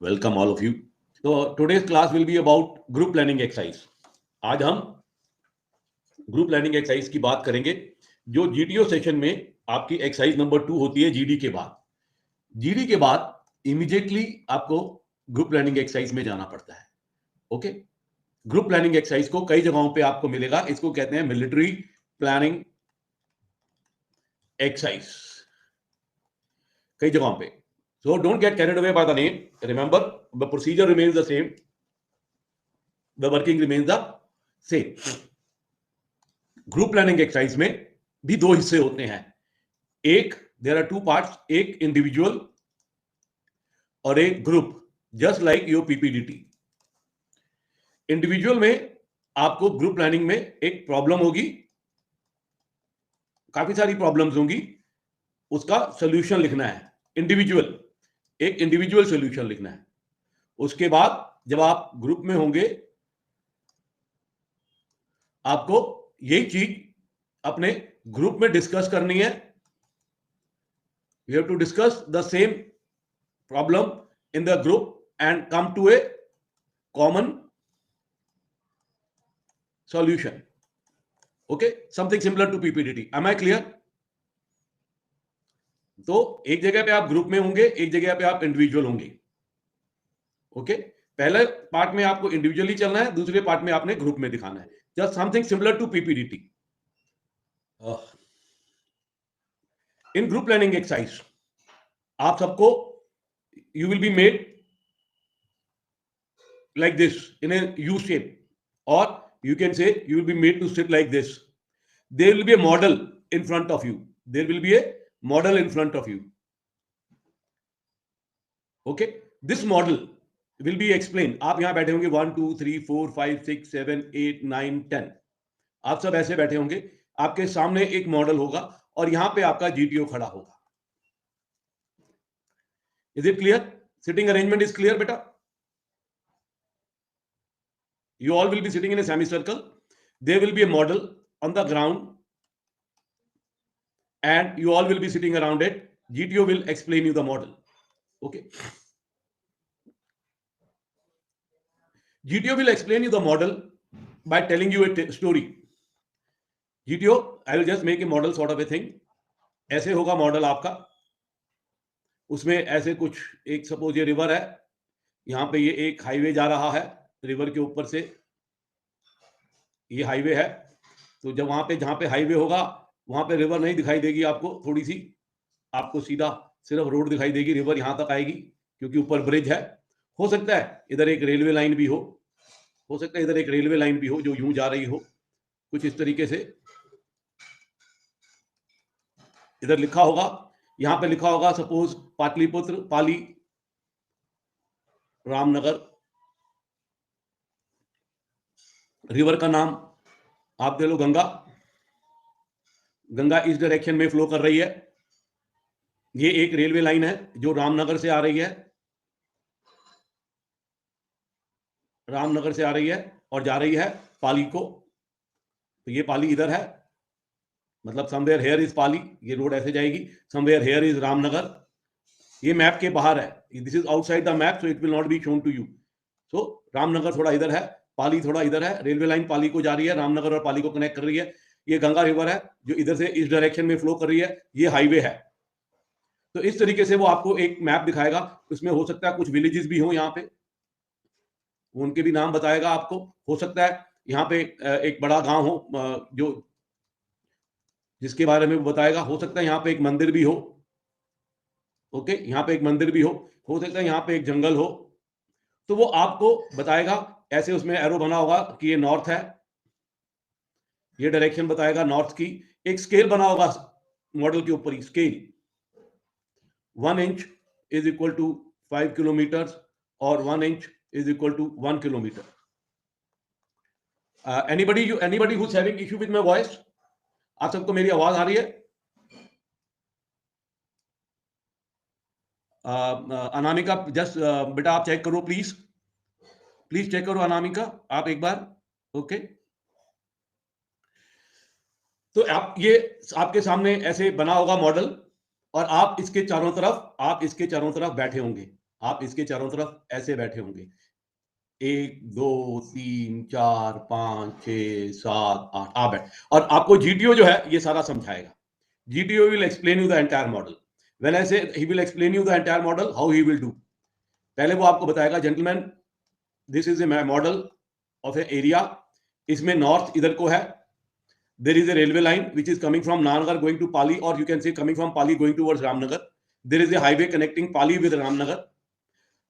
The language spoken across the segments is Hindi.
Welcome all of you. So today's class will be about group planning exercise. आज हम ग्रुप प्लानिंग एक्सरसाइज की बात करेंगे जो जीटीओ सेशन में आपकी एक्सरसाइज नंबर 2 होती है जीडी के बाद। जीडी के बाद इमीडिएटली आपको ग्रुप प्लानिंग एक्सरसाइज में जाना पड़ता है। ओके, ग्रुप प्लानिंग एक्सरसाइज को कई जगहों पे आपको मिलेगा। इसको कहते हैं मिलिट्री प्लानिंग एक्सरसाइज, कई जगहों पे। So don't get carried away by the name. Remember, the procedure remains the same. The working remains the same. Group planning exercise में भी दो हिस्से होते हैं। एक, देयर आर टू पार्ट्स, एक इंडिविजुअल और एक group, just like your PPDT. Individual में आपको ग्रुप प्लानिंग में एक प्रॉब्लम होगी, काफी सारी प्रॉब्लम्स होंगी, उसका सोल्यूशन लिखना है। इंडिविजुअल, एक इंडिविजुअल सोल्यूशन लिखना है। उसके बाद जब आप ग्रुप में होंगे, आपको यही चीज अपने ग्रुप में डिस्कस करनी है। You have to discuss the same problem in the group and come to a common solution. Okay, something similar to PPDT. Am I clear? तो एक जगह पे आप ग्रुप में होंगे, एक जगह पे आप इंडिविजुअल होंगे। ओके, पहले पार्ट में आपको इंडिविजुअली चलना है, दूसरे पार्ट में आपने ग्रुप में दिखाना है। Just something similar to PPDT. In group planning exercise आप सबको, you will be made like this in a U shape, or you can say you will be made to sit like this. There will be a model in front of you. There will be a model in front of you. Okay, this model will be explained. आप यहां बैठे होंगे 1 2 3 4 5 6 7 8 9 10, आप सब ऐसे बैठे होंगे। आपके सामने एक मॉडल होगा और यहां पे आपका जीटीओ खड़ा होगा। Is it clear? Sitting arrangement is clear बेटा? You all will be sitting in a semicircle. There will be a model on the ground and you all will be sitting around it. GTO will explain you the model. Okay. GTO will explain you the model by telling you a story. GTO, I will just make a model sort of a thing. ऐसे होगा मॉडल आपका। उसमें ऐसे कुछ, एक सपोज ये रिवर है, यहां पे ये एक हाईवे जा रहा है, रिवर के ऊपर से ये हाईवे है। तो जब वहां पे, जहां पे हाईवे होगा, वहां पे रिवर नहीं दिखाई देगी आपको, थोड़ी सी आपको सीधा सिर्फ रोड दिखाई देगी। रिवर यहां तक आएगी क्योंकि ऊपर ब्रिज है। हो सकता है इधर एक रेलवे लाइन भी हो सकता है इधर एक रेलवे लाइन भी हो जो यूं जा रही हो, कुछ इस तरीके से। इधर लिखा होगा, यहां पे लिखा होगा सपोज पाटलिपुत्र, पाली, रामनगर। रिवर का नाम आप दे लो गंगा। गंगा इस डायरेक्शन में फ्लो कर रही है। ये एक रेलवे लाइन है जो रामनगर से आ रही है, रामनगर से आ रही है और जा रही है पाली को। तो ये पाली इधर है, मतलब समवेयर हेयर इज पाली, ये रोड ऐसे जाएगी। Somewhere here is Ramnagar. ये मैप के बाहर है, this is outside the map, so it will not be shown to you. So Ramnagar थोड़ा इधर है, पाली थोड़ा इधर है। रेलवे लाइन पाली को जा रही है, रामनगर और पाली को कनेक्ट कर रही है। ये गंगा रिवर है जो इधर से इस डायरेक्शन में फ्लो कर रही है। ये हाईवे है। तो इस तरीके से वो आपको एक मैप दिखाएगा। उसमें हो सकता है कुछ विलेजेस भी हो यहाँ पे, उनके भी नाम बताएगा आपको। हो सकता है यहाँ पे एक बड़ा गांव हो जो जिसके बारे में वो बताएगा। हो सकता है यहाँ पे एक मंदिर भी हो। ओके, यहाँ पे एक मंदिर भी हो सकता है यहाँ पे एक जंगल हो। तो वो आपको बताएगा। ऐसे उसमें एरो बना होगा कि ये नॉर्थ है, ये डायरेक्शन बताएगा नॉर्थ की। एक स्केल बना होगा मॉडल के ऊपर ही, scale 1 inch is equal to 5 kilometre और 1 inch is equal to 1 kilometre. Anybody who is having issue with my voice? आप सबको मेरी आवाज आ रही है? अनामिका, जस्ट बेटा आप चेक करो प्लीज, प्लीज चेक करो अनामिका आप एक बार। ओके, तो आप ये आपके सामने ऐसे बना होगा मॉडल और आप इसके चारों तरफ बैठे होंगे। आप इसके चारों तरफ ऐसे बैठे होंगे, 1 2 3 4 5 6 7 8 आप बैठ, और आपको जीटीओ जो है ये सारा समझाएगा। GTO will explain you the entire model. When I say he will explain you the entire model, how he will do? पहले वो आपको बताएगा, gentlemen, this is a model of an area. इसमें north इधर को है. There is a railway line which is coming from Nanagar going to Pali, or you can say coming from Pali going towards Ramnagar. There is a highway connecting Pali with Ramnagar.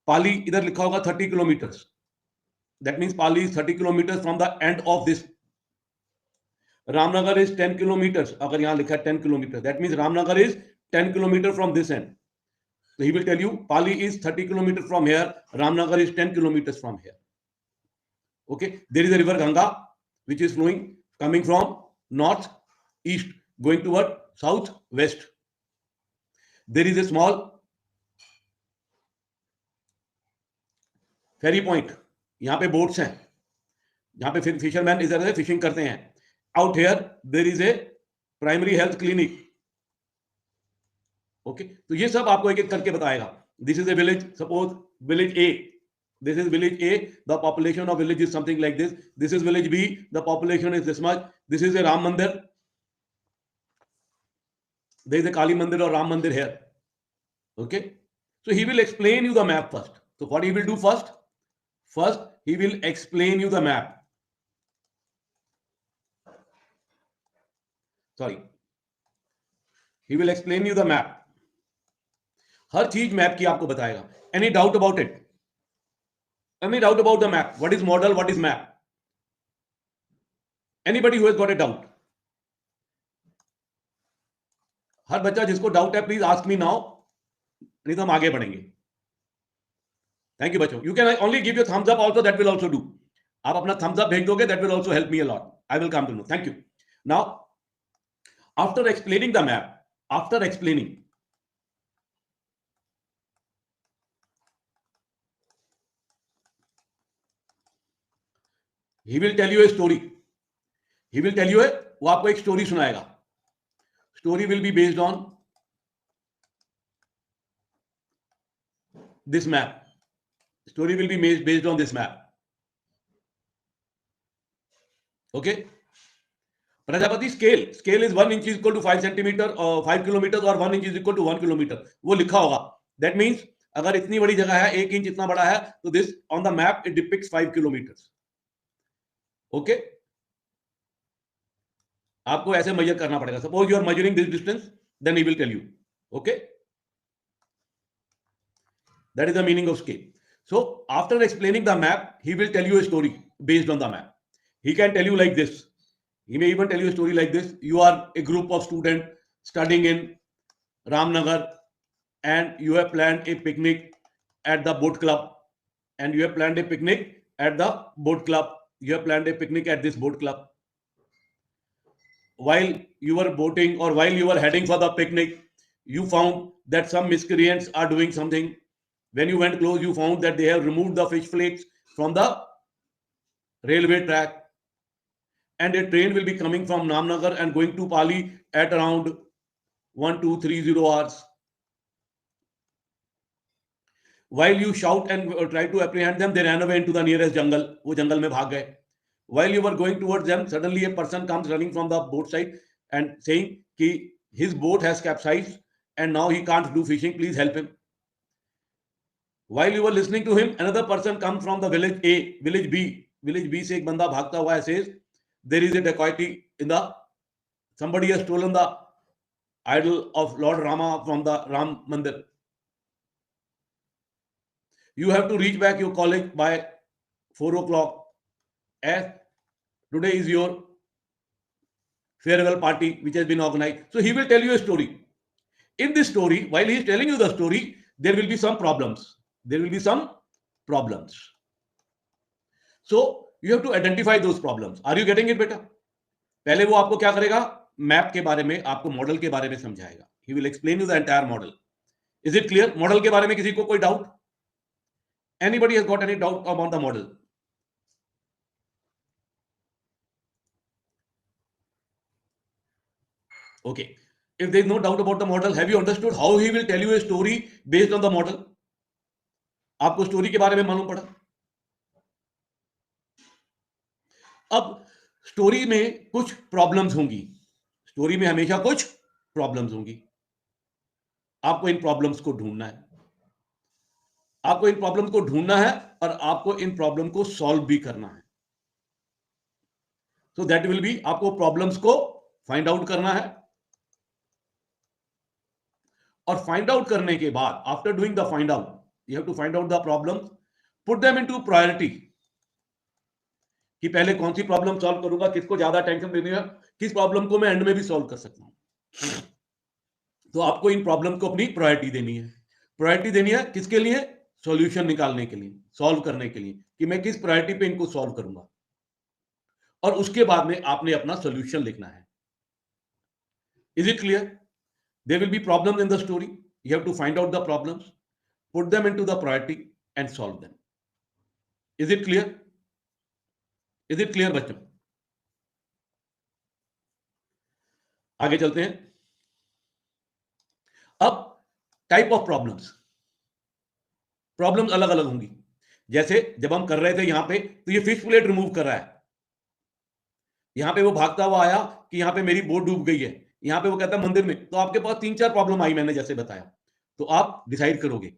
Pali इधर लिखा होगा 30 kilometers. That means Pali is 30 kilometers from the end of this. Ramnagar is 10 kilometers. अगर यहाँ लिखा है 10 kilometers, that means Ramnagar is 10 kilometers from this end. So he will tell you Pali is 30 kilometers from here, Ramnagar is 10 kilometers from here. Okay, there is a river Ganga which is flowing, coming from north east going toward south west. There is a small ferry point. यहाँ पे boats हैं, यहाँ पे fishermen इधर से fishing करते हैं. Out here there is a primary health clinic. Okay, तो ये सब आपको एक एक करके बताएगा. This is a village, suppose village A, this is village A, the population of village is something like this. This is village B, the population is this much. This is a Ram mandir, there is a Kali mandir और Ram mandir here. Okay, so he will explain you the map first. So what he will do first? First, he will explain you the map. Sorry, he will explain you the map. हर चीज मैप की आपको बताएगा. Any doubt about it? Any doubt about the map? What is model? What is map? Anybody who has got a doubt? हर बच्चा जिसको डाउट है, प्लीज आस्क मी नाउ, नहीं तो हम आगे बढ़ेंगे. थैंक यू बच्चों. You can only give your thumbs up also, that will also do. आप अपना थम्स अप भेज दोगे, that will also help me a lot. I will come to know. Thank you. Now after explaining the map, after explaining, he will tell you a story. He will tell you a, वो आपको एक स्टोरी सुनाएगा. Story will be based on this map. Story will be based on this map. Okay. Prajapati scale, scale is 1 inch is equal to 5 centimeter और 5 kilometers, और 1 inch is equal to 1 kilometer. वो लिखा होगा. That means अगर इतनी बड़ी जगह है, 1 इंच इतना बड़ा है, तो this on the map it depicts 5 kilometers. Okay, आपको ऐसे मेजर करना पड़ेगा. Suppose you are measuring this distance, then he will tell you. Okay, that is the meaning of scale. So after explaining the map, he will tell you a story based on the map. He can tell you like this. He may even tell you a story like this. You are a group of students studying in Ramnagar, and you have planned a picnic at the boat club, and you have planned a picnic at the boat club. You have planned a picnic at this boat club. While you were boating, or while you were heading for the picnic, you found that some miscreants are doing something. When you went close, you found that they have removed the fish flakes from the railway track, and a train will be coming from Ramnagar and going to Pali at around 1230 hours. While you shout and try to apprehend them, they ran away into the nearest jungle. वो जंगल में भाग गए. While you were going towards them, suddenly a person comes running from the boat side and saying कि his boat has capsized and now he can't do fishing, please help him. While you were listening to him, another person comes from the village A, village B. Village B से एक बंदा भागता हुआ says, there is a dacoity in the, somebody has stolen the idol of Lord Rama from the Ram Mandir. You have to reach back your college by 4 o'clock, as today is your farewell party which has been organized. So he will tell you a story. In this story, while he is telling you the story, there will be some problems. There will be some problems. So you have to identify those problems. Are you getting it better? पहले वो आपको क्या करेगा, मैप के बारे में, आपको मॉडल के बारे में समझाएगा. He will explain you the entire model. Is it clear? Model के बारे में किसी को कोई doubt? Anybody has got any doubt about the model? Okay. If there is no doubt about the model, have you understood how he will tell you a story based on the model? आपको स्टोरी के बारे में मालूम पड़ा। अब स्टोरी में कुछ प्रॉब्लम्स होंगी, स्टोरी में हमेशा कुछ प्रॉब्लम्स होंगी। आपको इन प्रॉब्लम्स को ढूंढना है, आपको इन प्रॉब्लम को ढूंढना है और आपको इन प्रॉब्लम को सॉल्व भी करना है। सो दैट विल बी, आपको प्रॉब्लम्स को फाइंड आउट करना है और फाइंड आउट करने के बाद, after doing the find out, you have to find out the problems, put them into priority, कि पहले कौन सी प्रॉब्लम सॉल्व करूंगा, किसको ज्यादा टेंशन देनी है, किस प्रॉब्लम को मैं एंड में भी सॉल्व कर सकता हूं। तो आपको इन प्रॉब्लम को अपनी प्रायोरिटी देनी है। प्रायोरिटी देनी है किसके लिए? सॉल्यूशन निकालने के लिए, सॉल्व करने के लिए, कि मैं किस प्रायोरिटी पे इनको सॉल्व करूंगा, और उसके बाद में आपने अपना सॉल्यूशन लिखना है। Is it clear? There will be problems in the story, you have to find out the problems, put them into the priority and solve them. Is it clear? Is it clear बच्चों? आगे चलते हैं। अब टाइप ऑफ प्रॉब्लम्स, प्रॉब्लम्स अलग अलग होंगी। जैसे जब हम कर रहे थे यहां पे, तो ये फिश प्लेट रिमूव कर रहा है, यहां पे वो भागता हुआ आया कि यहां पे मेरी बोट डूब गई है, यहां पे वो कहता है मंदिर में। तो आपके पास 3-4 प्रॉब्लम आई, मैंने जैसे बताया। तो आप डिसाइड करोगे,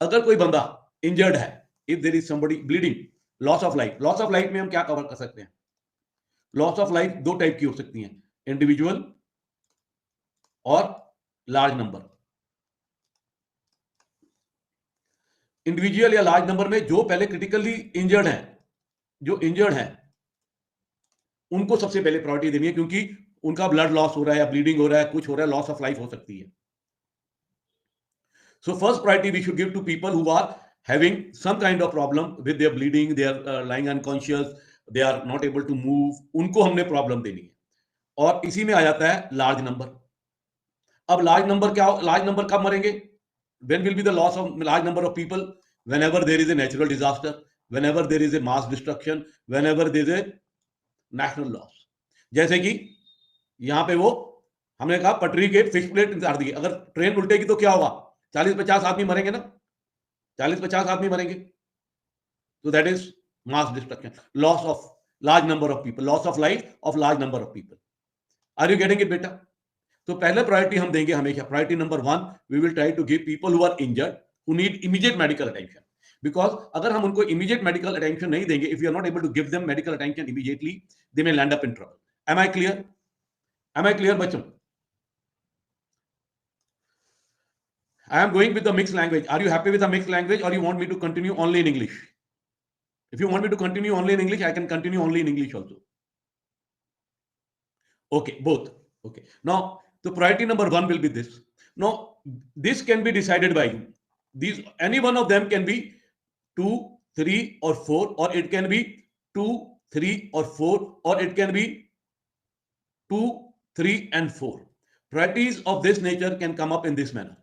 अगर कोई बंदा इंजर्ड है, if there is somebody bleeding, loss of life, loss of life में हम क्या कवर कर सकते हैं? लॉस ऑफ लाइफ दो टाइप की हो सकती हैं, इंडिविजुअल और लार्ज नंबर। इंडिविजुअल या लार्ज नंबर में जो पहले क्रिटिकली इंजर्ड हैं, जो इंजर्ड हैं, उनको सबसे पहले प्रायोरिटी देनी है, क्योंकि उनका ब्लड लॉस हो रहा है या ब्लीडिंग हो रहा है, कुछ हो रहा है, लॉस ऑफ लाइफ हो सकती है। So first priority we should give to people who are having some kind of problem with their bleeding, they are lying unconscious, they are not able to move, उनको हमने प्रॉब्लम देनी है। और इसी में आ जाता है लार्ज नंबर। अब लार्ज नंबर क्या, लार्ज नंबर कब मरेंगे? when will be the loss of large number of people? Whenever there is a natural disaster, whenever there is a mass destruction, whenever there is a national loss। जैसे कि यहां पे वो हमने कहा पटरी के फिश प्लेट उतार दी, अगर ट्रेन उल्टेगी तो क्या होगा? 40-50 आदमी मरेंगे ना, 40-50 आदमी मरेंगे। तो that is mass destruction, loss of large number of people, loss of life of large number of people. Are you getting it बेटा? तो पहले प्रायोरिटी हम देंगे हमेशा, priority number 1, we will try to give people who are injured, who need immediate medical attention. Because अगर हम उनको इमीडिएट मेडिकल अटेंशन नहीं देंगे, if you are not able to give them medical attention immediately, they may land up in trouble. Am I clear? Am I clear बच्चों? I am going with the mixed language. Are you happy with the mixed language, or you want me to continue only in English? If you want me to continue only in English, I can continue only in English also. Okay, both. Okay. Now, the priority number 1 will be this. Now, this can be decided by you. These, any one of them can be 2, 3, or 4, or it can be 2, 3, or 4, or it can be 2, 3, and 4. Priorities of this nature can come up in this manner.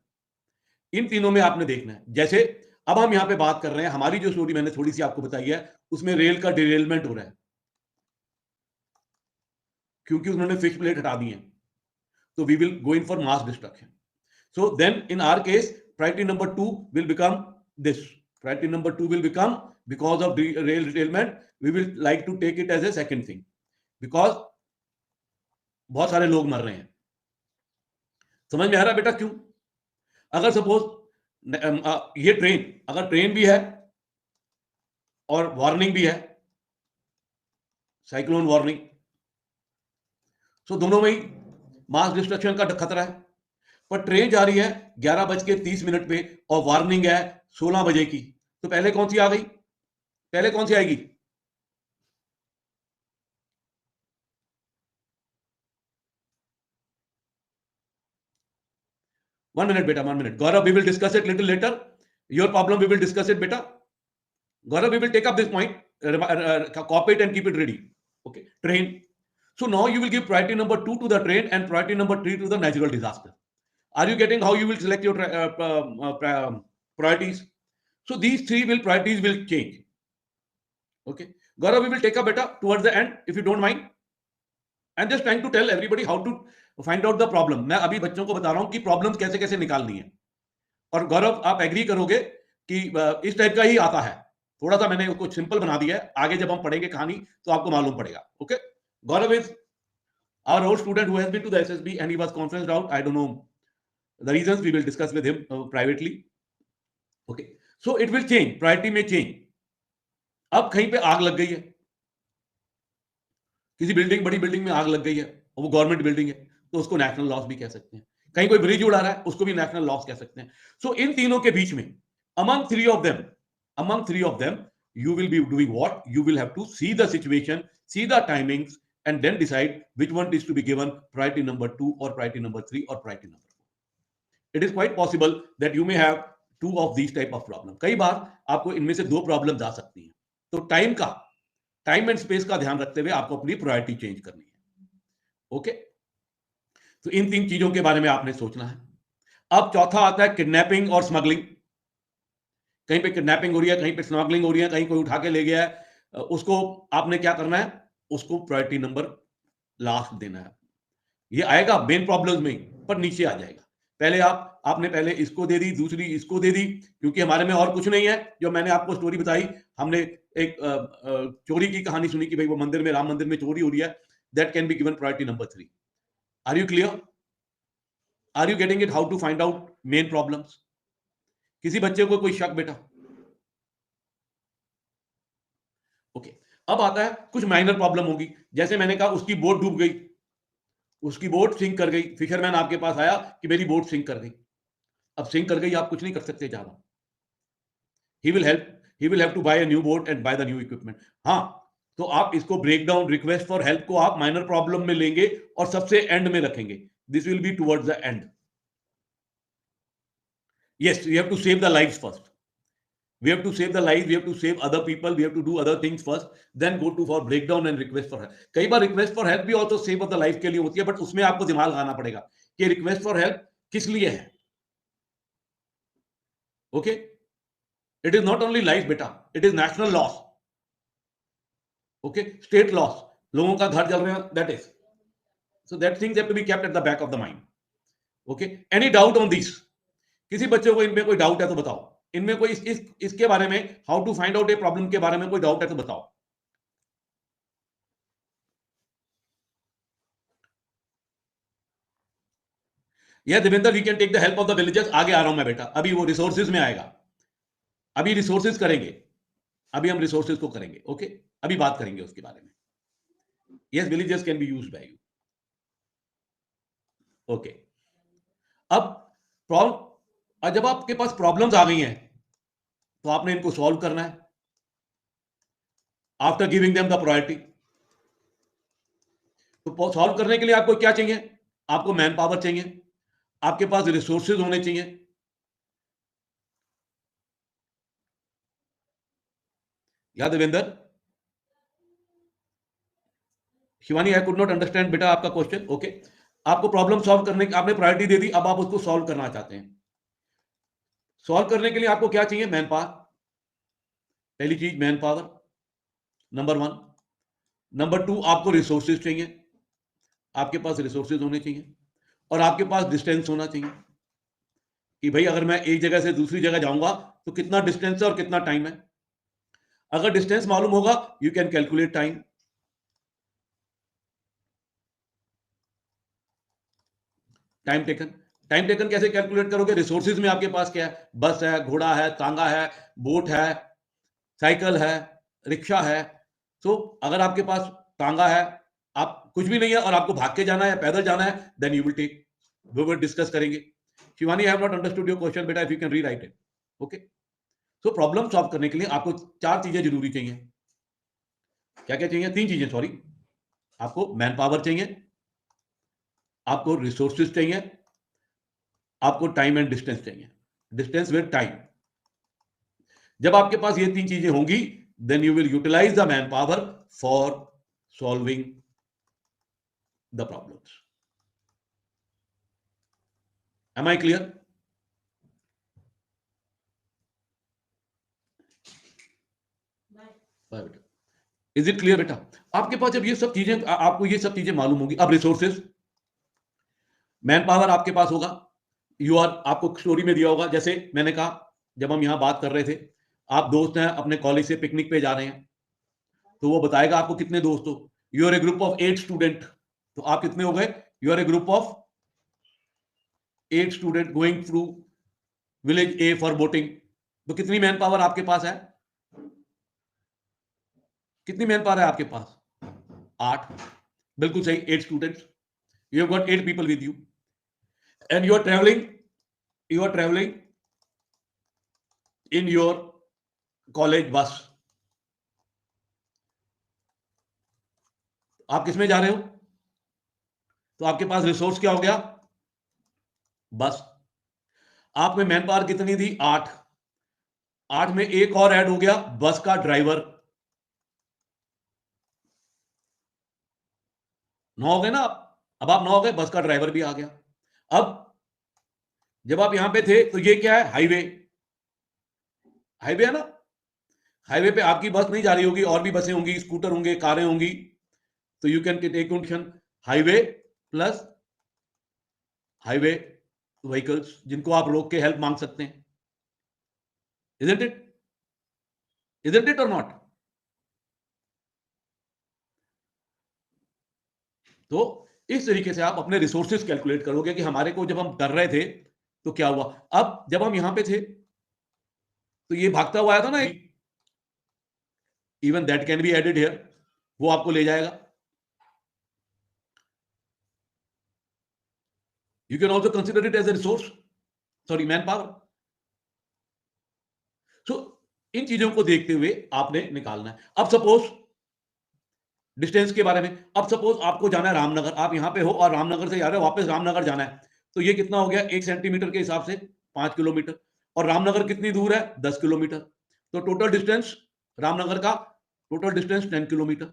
इन तीनों में आपने देखना है। जैसे अब हम यहां पे बात कर रहे हैं, हमारी जो स्टोरी मैंने थोड़ी सी आपको बताई है, उसमें रेल का डिरेलमेंट हो रहा है, क्योंकि उन्होंने फिश प्लेट हटा दी है। तो we will go in for mass destruction. So then in our case priority number 2 will become this. Priority number 2 will become, because of rail derailment, we will like to take it as a second thing, because बहुत सारे लोग मर रहे हैं। समझ में आ रहा है बेटा क्यों? अगर सपोज ये ट्रेन, अगर ट्रेन भी है और वार्निंग भी है, साइक्लोन वार्निंग, सो दोनों में ही मास डिस्ट्रक्शन का खतरा है। पर ट्रेन जा रही है 11:30 पे और वार्निंग है 16 बजे की, तो पहले कौन सी आ गई? पहले कौन सी आएगी? One minute beta, 1 minute. Gaurav, we will discuss it little later. Your problem we will discuss it beta. Gaurav, we will take up this point, copy it and keep it ready. Okay, train. So now you will give priority number 2 to the train and priority number 3 to the natural disaster. Are you getting how you will select your priorities? So these three priorities will change. Okay, Gaurav, we will take up beta towards the end if you don't mind. I'm just trying to tell everybody how to find out the problem. मैं अभी बच्चों को बता रहा हूं कि प्रॉब्लम्स कैसे कैसे निकालनी है। और गौरव, आप एग्री करोगे कि इस टाइप का ही आता है। थोड़ा सा मैंने उसको सिंपल बना दिया है, आगे जब हम पढ़ेंगे कहानी तो आपको मालूम पड़ेगा। Okay, Gaurav is our old student who has been to the SSB and he was conferenced out. I don't know the reasons, we will discuss with him privately. Okay, so it will change, priority may change. अब कहीं पे आग लग गई है, किसी बिल्डिंग, बड़ी बिल्डिंग में आग लग गई है और वो गवर्नमेंट बिल्डिंग है, तो उसको नेशनल लॉस भी कह सकते हैं। कहीं कोई ब्रिज उड़ा रहा है, उसको भी नेशनल लॉस कह सकते हैं। सो इन तीनों के बीच में among three of them you will be doing what? You will have to see the situation, see the timings, and then decide which one is to be given priority number 2 or priority number 3 or priority number 4. It is quite possible that you may have two of these type of problem. कई बार आपको इनमें से दो प्रॉब्लम्स आ सकती हैं, तो टाइम एंड स्पेस का ध्यान रखते हुए आपको अपनी प्रायोरिटी चेंज करनी है। ओके, तो इन तीन चीजों के बारे में आपने सोचना है। अब चौथा आता है किडनैपिंग और स्मगलिंग। कहीं पे किडनैपिंग हो रही है, कहीं पे स्मगलिंग हो रही है, कहीं कोई उठा के ले गया है, उसको आपने क्या करना है? उसको प्रायोरिटी नंबर लास्ट देना है। ये आएगा मेन प्रॉब्लम्स में, पर नीचे आ जाएगा। पहले आपने पहले इसको दे दी, दूसरी इसको दे दी, क्योंकि हमारे में और कुछ नहीं है। जो मैंने आपको स्टोरी बताई, हमने एक चोरी की कहानी सुनी कि भाई वो मंदिर में, राम मंदिर में चोरी हो रही है, that can be given priority number 3। Are you clear? Are you getting it? How to find out main problems? किसी बच्चे को कोई शक बेटा? ओके, अब आता है कुछ माइनर प्रॉब्लम होगी। जैसे मैंने कहा उसकी बोट डूब गई, उसकी बोट सिंक कर गई, फिशरमैन आपके पास आया कि मेरी बोट सिंक कर गई। अब सिंक कर गई, आप कुछ नहीं कर सकते ज्यादा। He will have to buy a new boat and buy the new equipment. हाँ, तो आप इसको break down, request for help को आप माइनर प्रॉब्लम में लेंगे और सबसे एंड में रखेंगे। This will be towards the end. Yes, you have to save the lives first. We have to save the lives, we have to save other people, we have to do other things first, then go to for breakdown and request for help. कई बार request for help भी also save of the life के लिए होती है, बट उसमें आपको दिमाग लगाना पड़ेगा कि request for help किस लिए है। Okay, it is not only life बेटा, it is national loss. Okay, state loss, लोगों का घर जल रहे हैं, that is, so that things have to be kept at the back of the mind. Okay, any doubt on this? किसी बच्चे को इनमें कोई डाउट है तो बताओ। इनमें कोई इसके बारे में, how to find out a problem के बारे में कोई डाउट है तो बताओ। या Devendra, we can take the help of the villagers. आगे आ रहा हूं मैं बेटा, अभी वो रिसोर्सेज में आएगा, अभी रिसोर्सेज करेंगे, अभी हम रिसोर्सेज को करेंगे। ओके, अभी बात करेंगे उसके बारे में। Yes, villagers can be used by you. Okay, अब जब आपके पास प्रॉब्लम्स आ गई हैं तो आपने इनको सॉल्व करना है after giving them the priority. तो सॉल्व करने के लिए आपको क्या चाहिए? आपको मैन पावर चाहिए, आपके पास रिसोर्सेज होने चाहिए। या Devendra? Shivani, I could not understand बेटा आपका क्वेश्चन। ओके, आपको प्रॉब्लम सॉल्व करने की आपने प्रायोरिटी दे दी, अब आप उसको सॉल्व करना चाहते हैं। सॉल्व करने के लिए आपको क्या चाहिए? Man power. पहली चीज मैन पावर, नंबर 1। नंबर 2, आपको रिसोर्सेज चाहिए, आपके पास रिसोर्सेज होने चाहिए, और आपके पास डिस्टेंस होना चाहिए कि भाई अगर मैं एक जगह से दूसरी जगह जाऊंगा तो कितना डिस्टेंस है और कितना टाइम है। अगर डिस्टेंस मालूम होगा, you can calculate time. Time taken कैसे कैलकुलेट करोगे? रिसोर्सेज में आपके पास क्या है? बस है, घोड़ा है, तांगा है, बोट है, साइकिल है, रिक्शा है। तो अगर आपके पास तांगा है, आप कुछ भी नहीं है और आपको भाग के जाना है या पैदल जाना है, then you will take, we will discuss करेंगे। Shivani, I have not understood your question बेटा, if you can rewrite it. Okay, so problem solve करने के लिए आपको 4 चीजें जरूरी चाहिए। क्या क्या चाहिए? 3 चीजें, सॉरी। आपको मैन पावर चाहिए, आपको रिसोर्सेज चाहिए, आपको टाइम एंड डिस्टेंस चाहिए। Distance with time. जब आपके पास ये 3 चीजें होंगी, then you will utilise the manpower for solving the problems. Am I clear? Is it clear बेटा? आपके पास जब ये सब चीजें, आपको ये सब चीजें मालूम होगी। अब रिसोर्सेज, मैन पावर आपके पास होगा, आपको स्टोरी में दिया होगा, जैसे मैंने कहा जब हम यहां बात कर रहे थे, आप दोस्त हैं, अपने कॉलेज से पिकनिक पे जा रहे हैं, तो वो बताएगा आपको कितने दोस्त हो। You are a group of 8 student, तो आप कितने हो गए? You are a group of 8 student going through village A for boating. तो कितनी मैन पावर आपके पास है? कितनी मैन पावर है आपके पास? 8। बिल्कुल सही, 8 students. You have got 8 people with you and you are travelling in your college bus. आप किसमें जा रहे हो? तो आपके पास रिसोर्स क्या हो गया? बस। आप में मैन पावर कितनी थी? 8। 8 में एक और ऐड हो गया, बस का ड्राइवर। 9 हो गए ना आप। अब आप 9 हो गए, बस का ड्राइवर भी आ गया। अब जब आप यहां पे थे तो ये क्या है? हाईवे। हाईवे है ना। हाईवे पे आपकी बस नहीं जा रही होगी, और भी बसें होंगी, स्कूटर होंगे, कारें होंगी। तो you can take condition highway plus highway vehicles, जिनको आप रोक के हेल्प मांग सकते हैं। Isn't it? इजंट इट और नॉट? तो इस तरीके से आप अपने रिसोर्सेज कैलकुलेट करोगे कि हमारे को जब हम कर रहे थे तो क्या हुआ। अब जब हम यहां पे थे तो ये भागता हुआ आया था ना, even that can be added here, वो आपको ले जाएगा। You can also consider it as a resource, sorry manpower. So इन चीजों को देखते हुए आपने निकालना है। अब सपोज डिस्टेंस के बारे में, अब सपोज आपको जाना है रामनगर, आप यहां पे हो और रामनगर से जा रहे हो, वापस रामनगर जाना है, तो ये कितना हो गया? 1 सेंटीमीटर के हिसाब से 5 किलोमीटर। और रामनगर कितनी दूर है? 10 किलोमीटर। तो टोटल डिस्टेंस रामनगर का, टोटल डिस्टेंस 10 किलोमीटर।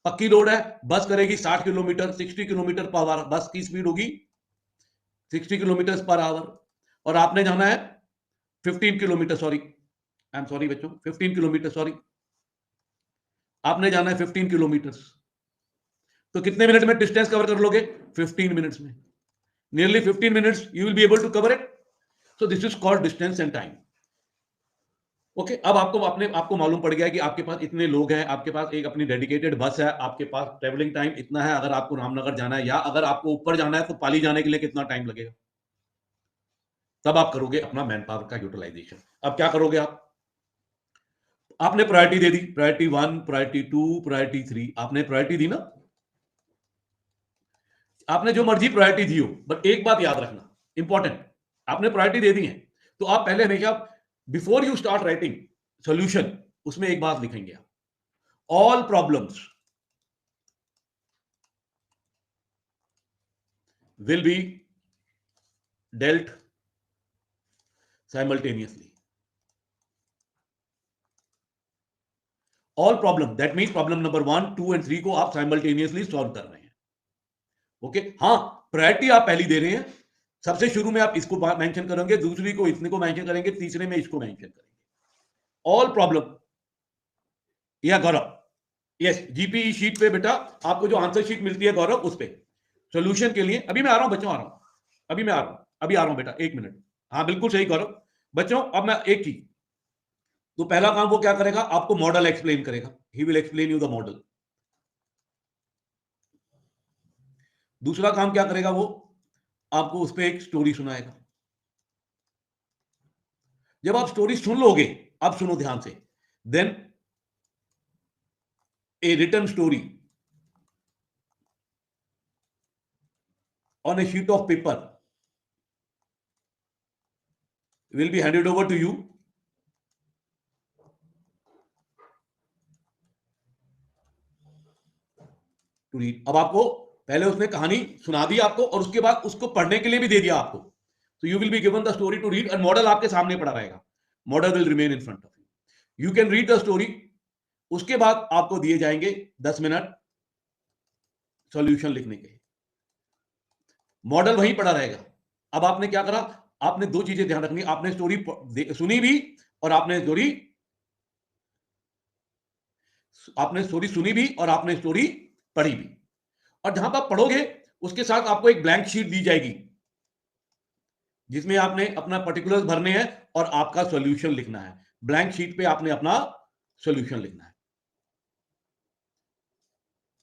पक्की रोड है, बस करेगी 60 किलोमीटर, 60 किलोमीटर पर आवर, बस की स्पीड होगी 60 किलोमीटर पर आवर। और आपने जाना है 15 kilometre, sorry I am sorry बच्चों, 15 किलोमीटर, सॉरी, आपने जाना है 15 किलोमीटर। तो कितने मिनट में डिस्टेंस कवर कर लोगे? 15 मिनट्स में। Nearly 15 minutes you will be able to cover it. So this is called distance and time. Okay, अब आपको मालूम पड़ गया है कि आपके पास इतने लोग हैं, आपके पास एक अपनी डेडिकेटेड बस है, आपके पास ट्रेवलिंग टाइम इतना है, अगर आपको रामनगर जाना है, या अगर आपको ऊपर जाना है तो पाली जाने के लिए कितना टाइम लगेगा। तब आप करोगे अपना मैन पावर का यूटिलाइजेशन। अब क्या करोगे आप? आपने प्रायोरिटी दे दी, प्रायोरिटी 1, प्रायोरिटी 2, प्रायोरिटी 3, आपने प्रायोरिटी दी ना। आपने जो मर्जी प्रायोरिटी दी हो, बट एक बात याद रखना इंपॉर्टेंट, आपने प्रायोरिटी दे दी है, तो आप पहले हमेशा before you start writing solution, उसमें एक बात लिखेंगे आप, all problems will be dealt simultaneously. All problem, that means problem number 1, 2 and 3 को आप simultaneously solve कर रहे हैं। ओके, हाँ, प्रायोरिटी आप पहली दे रहे हैं, सबसे शुरू में आप इसको मेंशन करेंगे, दूसरी को इसने को मेंशन करेंगे, तीसरे में इसको मेंशन करेंगे। ऑल प्रॉब्लम, या गौरव, यस, जीपी शीट पे बेटा आपको जो आंसर शीट मिलती है गौरव, उस पे सॉल्यूशन के लिए, अभी मैं आ रहा हूं बच्चों, आ रहा हूं, अभी मैं आ रहा हूं, अभी आ रहा हूं बेटा, 1 मिनट। हाँ बिल्कुल सही गौरव। बच्चों अब मैं एक चीज, तो पहला काम वो क्या करेगा? आपको मॉडल एक्सप्लेन करेगा, ही will explain you the model. दूसरा काम क्या करेगा वो? आपको उस पर एक स्टोरी सुनाएगा। जब आप स्टोरी सुन लोगे, अब सुनो ध्यान से, then a written story on a sheet of paper will be handed over to you to read। अब आपको पहले उसने कहानी सुना दी आपको, और उसके बाद उसको पढ़ने के लिए भी दे दिया आपको। तो you will be given the story to read, and model आपके सामने पड़ा रहेगा। Model will remain in front of you, you can read the story. उसके बाद आपको दिए जाएंगे 10 मिनट सॉल्यूशन लिखने के। मॉडल वहीं पड़ा रहेगा। अब आपने क्या करा? आपने दो चीजें ध्यान रखनी, आपने स्टोरी सुनी भी, और आपने स्टोरी सुनी भी, और आपने स्टोरी पढ़ी भी। और जहां पर आप पढ़ोगे उसके साथ आपको एक ब्लैंक शीट दी जाएगी, जिसमें आपने अपना पर्टिकुलर्स भरने हैं और आपका सॉल्यूशन लिखना है। ब्लैंक शीट पे आपने अपना सॉल्यूशन लिखना है।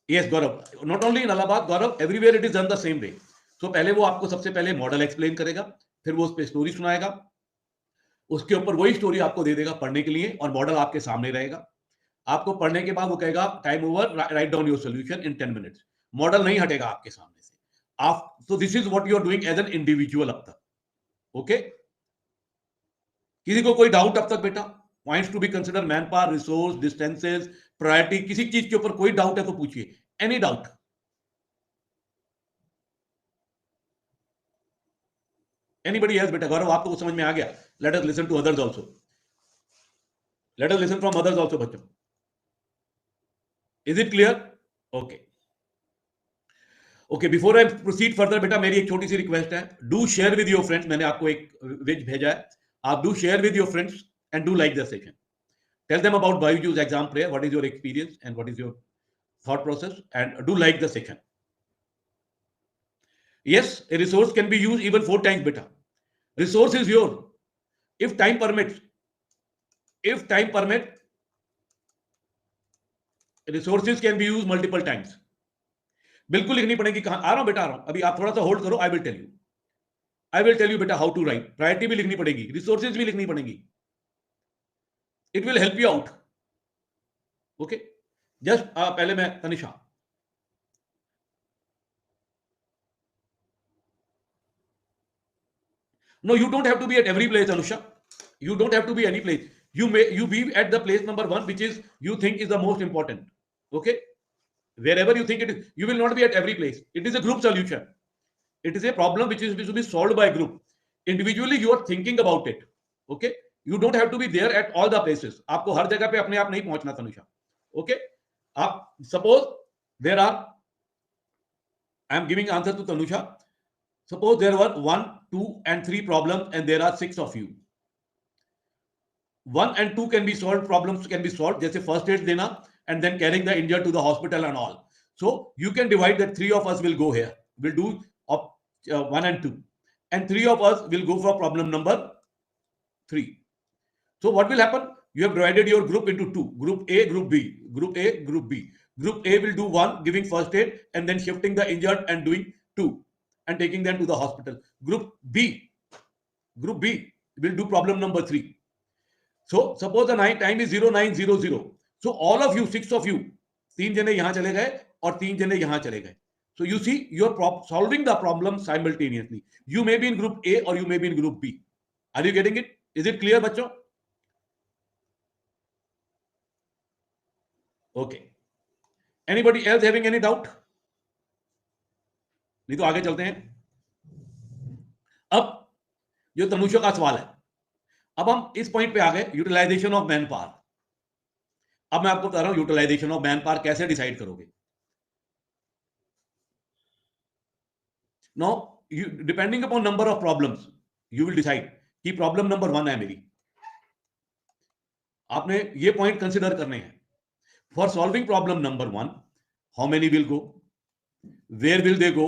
Yes Gaurav, not only in Allahabad Gaurav, everywhere it is done the same way. तो पहले वो आपको सबसे पहले मॉडल एक्सप्लेन करेगा, फिर वो उस पर स्टोरी सुनाएगा, उसके ऊपर वही स्टोरी आपको दे देगा पढ़ने के लिए और मॉडल आपके सामने रहेगा। आपको पढ़ने के बाद वो कहेगा time over, write down your solution in 10 minutes. Model नहीं हटेगा आपके सामने से। आप तो this is what you are doing as an individual अब तक। ओके, किसी को कोई डाउट अब तक बेटा? Points to be consider, manpower, resource, distances, priority, किसी चीज के ऊपर कोई डाउट है तो पूछिए, एनी डाउट। एनीबडी एल्स बेटा? गौरव आपको समझ में आ गया? Let us listen to others also, let us listen from others also बच्चों। Is it clear? Okay okay, before I proceed further बेटा, मेरी एक छोटी सी रिक्वेस्ट है, do share with your friends. मैंने आपको एक विज भेजा है, आप do share with your friends and do like the session. Tell them about Byju's exam prayer, what is your experience and what is your thought process, and do like the section. Yes, a resource can be used even 4 times beta. Resource is your, if time permits, if time permit, resources can be used multiple times. बिल्कुल लिखनी पड़ेगी। कहां आ रहा हूं बेटा? आ रहा हूं, अभी आप थोड़ा सा होल्ड करो, I will tell you, I will tell you बेटा हाउ टू राइट। प्रायोरिटी भी लिखनी पड़ेगी, रिसोर्सेज भी लिखनी पड़ेगी, it will help you out. Okay, just पहले मैं Tanisha, no, you don't have to be at every place Anusha, you don't have to be any place. You be at the place number 1 which is you think is the most important. Okay, wherever you think it is, you will not be at every place. It is a group solution, it is a problem which is to be solved by group. Individually you are thinking about it. Okay, you don't have to be there at all the places. आपको हर जगह पे अपने आप नहीं पहुंचना तनुषा। Okay, आप suppose there are, I am giving answer to Tanusha. Suppose there were 1, 2 and 3 problems and there are 6 of you. 1 and 2 can be solved, problems can be solved, जैसे first aid देना and then carrying the injured to the hospital and all. So you can divide that 3 of us will go here, will do 1 and 2, and 3 of us will go for problem number 3. So what will happen? You have divided your group into 2, group A, group B, group A, group B. Group A will do 1, giving first aid and then shifting the injured and doing 2 and taking them to the hospital. Group B will do problem number 3. So suppose the time is 0900. So all of you, 6 of you, 3 जने यहां चले गए और 3 जने यहां चले गए. So you see, you're solving the problem simultaneously. You may be in group A or you may be in group B. Are you getting it? Is it clear बच्चों? Okay. Anybody else having any doubt? नहीं तो आगे चलते हैं. अब जो तनुषा का सवाल है, अब हम इस पॉइंट पे आ गए, यूटिलाइजेशन ऑफ मैन पावर. अब मैं आपको बता रहा हूं यूटिलाइजेशन ऑफ मैन पावर कैसे डिसाइड करोगे. Now you, depending upon number of problems, you will decide कि प्रॉब्लम नंबर 1 है मेरी. आपने ये पॉइंट कंसिडर करने हैं. For solving problem number 1, how many will go, where will they go,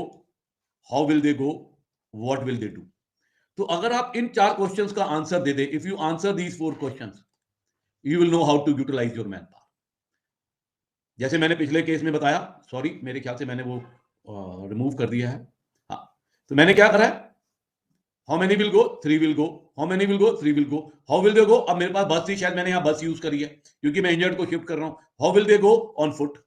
how will they go, what will they do. तो अगर आप इन 4 क्वेश्चंस का आंसर दे दे, if you answer these 4 questions, you will know how to utilise your manpower. जैसे मैंने पिछले केस में बताया, सॉरी मेरे ख्याल से मैंने वो रिमूव कर दिया है. हाँ, तो मैंने क्या करा है, how many will go, 3 will go, how many will go, 3 will go, how will they go. अब मेरे पास बस थी, शायद मैंने यहां बस यूज करी है क्योंकि मैं इंजर्ड को शिफ्ट कर रहा हूं. How will they go, on foot.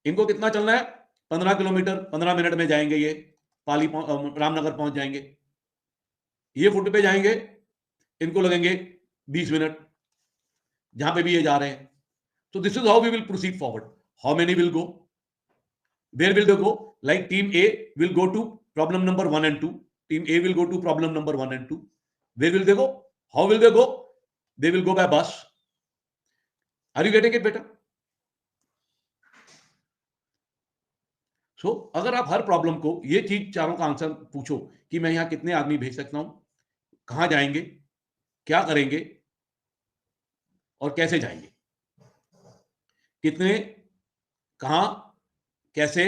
इनको कितना चलना है, 15 किलोमीटर 15 मिनट में जाएंगे. ये पाली रामनगर पहुंच जाएंगे. ये फुट पे जाएंगे, इनको लगेंगे 20 मिनट, जहां पे भी ये जा रहे हैं. So this is how we will proceed forward. How many will go? Where will they go? Like team A will go to problem number 1 and 2. Team A will go to problem number 1 and 2. Where will they go? How will they go? They will go by bus. Are you getting it better? So अगर आप हर प्रॉब्लम को ये चीज चारों का आंसर पूछो कि मैं यहां कितने आदमी भेज सकता हूं, कहां जाएंगे, क्या करेंगे और कैसे जाएंगे, कितने, कहां, कैसे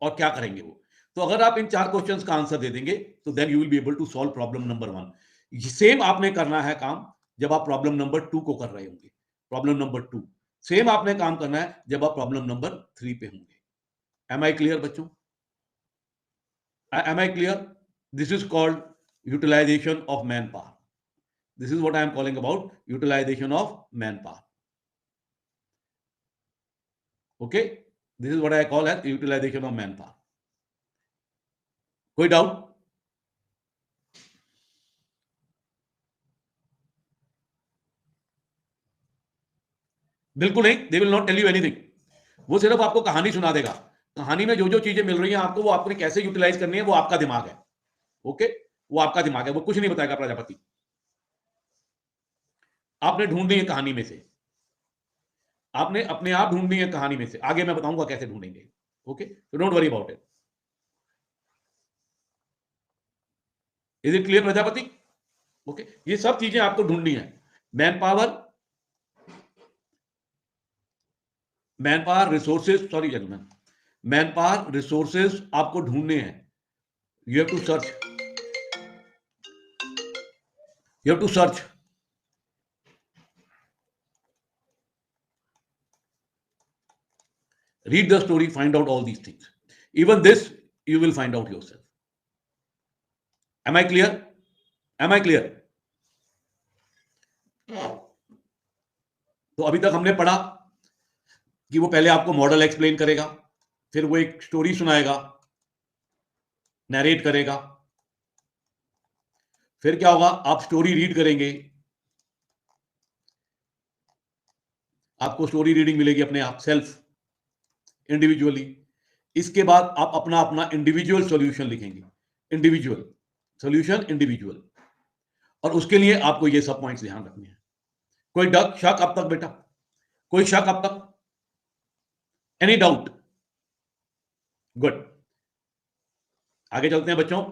और क्या करेंगे वो. तो अगर आप इन 4 क्वेश्चंस का आंसर दे देंगे तो then you will be able to solve problem number 1। Same आपने करना है काम जब आप प्रॉब्लम नंबर 2 को कर रहे होंगे। प्रॉब्लम नंबर 2 सेम आपने काम करना है जब आप प्रॉब्लम नंबर 3 पे होंगे। एम आई क्लियर बच्चों? Am I clear? This is called utilisation of manpower. This is what I am calling about utilization of manpower. Okay, this is what I call as utilization of manpower. कोई डाउट? बिल्कुल नहीं, they will not tell you anything. वो सिर्फ आपको कहानी सुना देगा। कहानी में जो जो चीजें मिल रही हैं आपको, वो आपने कैसे यूटिलाइज करनी है, वो आपका दिमाग है। ओके, वो आपका दिमाग है, वो कुछ नहीं बताएगा प्रजापति। आपने ढूंढनी है कहानी में से, आपने अपने आप ढूंढनी है कहानी में से। आगे मैं बताऊंगा कैसे ढूंढेंगे। ओके, तो don't worry about it. Is it clear Prajapati? Okay, ये सब चीजें आपको ढूंढनी है। Man power, resources, sorry gentleman, man power resources आपको ढूंढने हैं। You have to search, you have to search. Read the story, find out all these things. Even this you will find out yourself. Am I clear? Am I clear? तो अभी तक हमने पढ़ा कि वो पहले आपको मॉडल एक्सप्लेन करेगा, फिर वो एक स्टोरी सुनाएगा, नरेट करेगा, फिर क्या होगा, आप स्टोरी रीड करेंगे, आपको स्टोरी रीडिंग मिलेगी अपने आप, सेल्फ, इंडिविजुअली। इसके बाद आप अपना अपना इंडिविजुअल सॉल्यूशन लिखेंगे, इंडिविजुअल सॉल्यूशन, इंडिविजुअल। और उसके लिए आपको ये सब पॉइंट्स ध्यान रखने हैं। कोई शक अब तक बेटा? कोई शक अब तक? Any doubt? गुड, आगे चलते हैं बच्चों।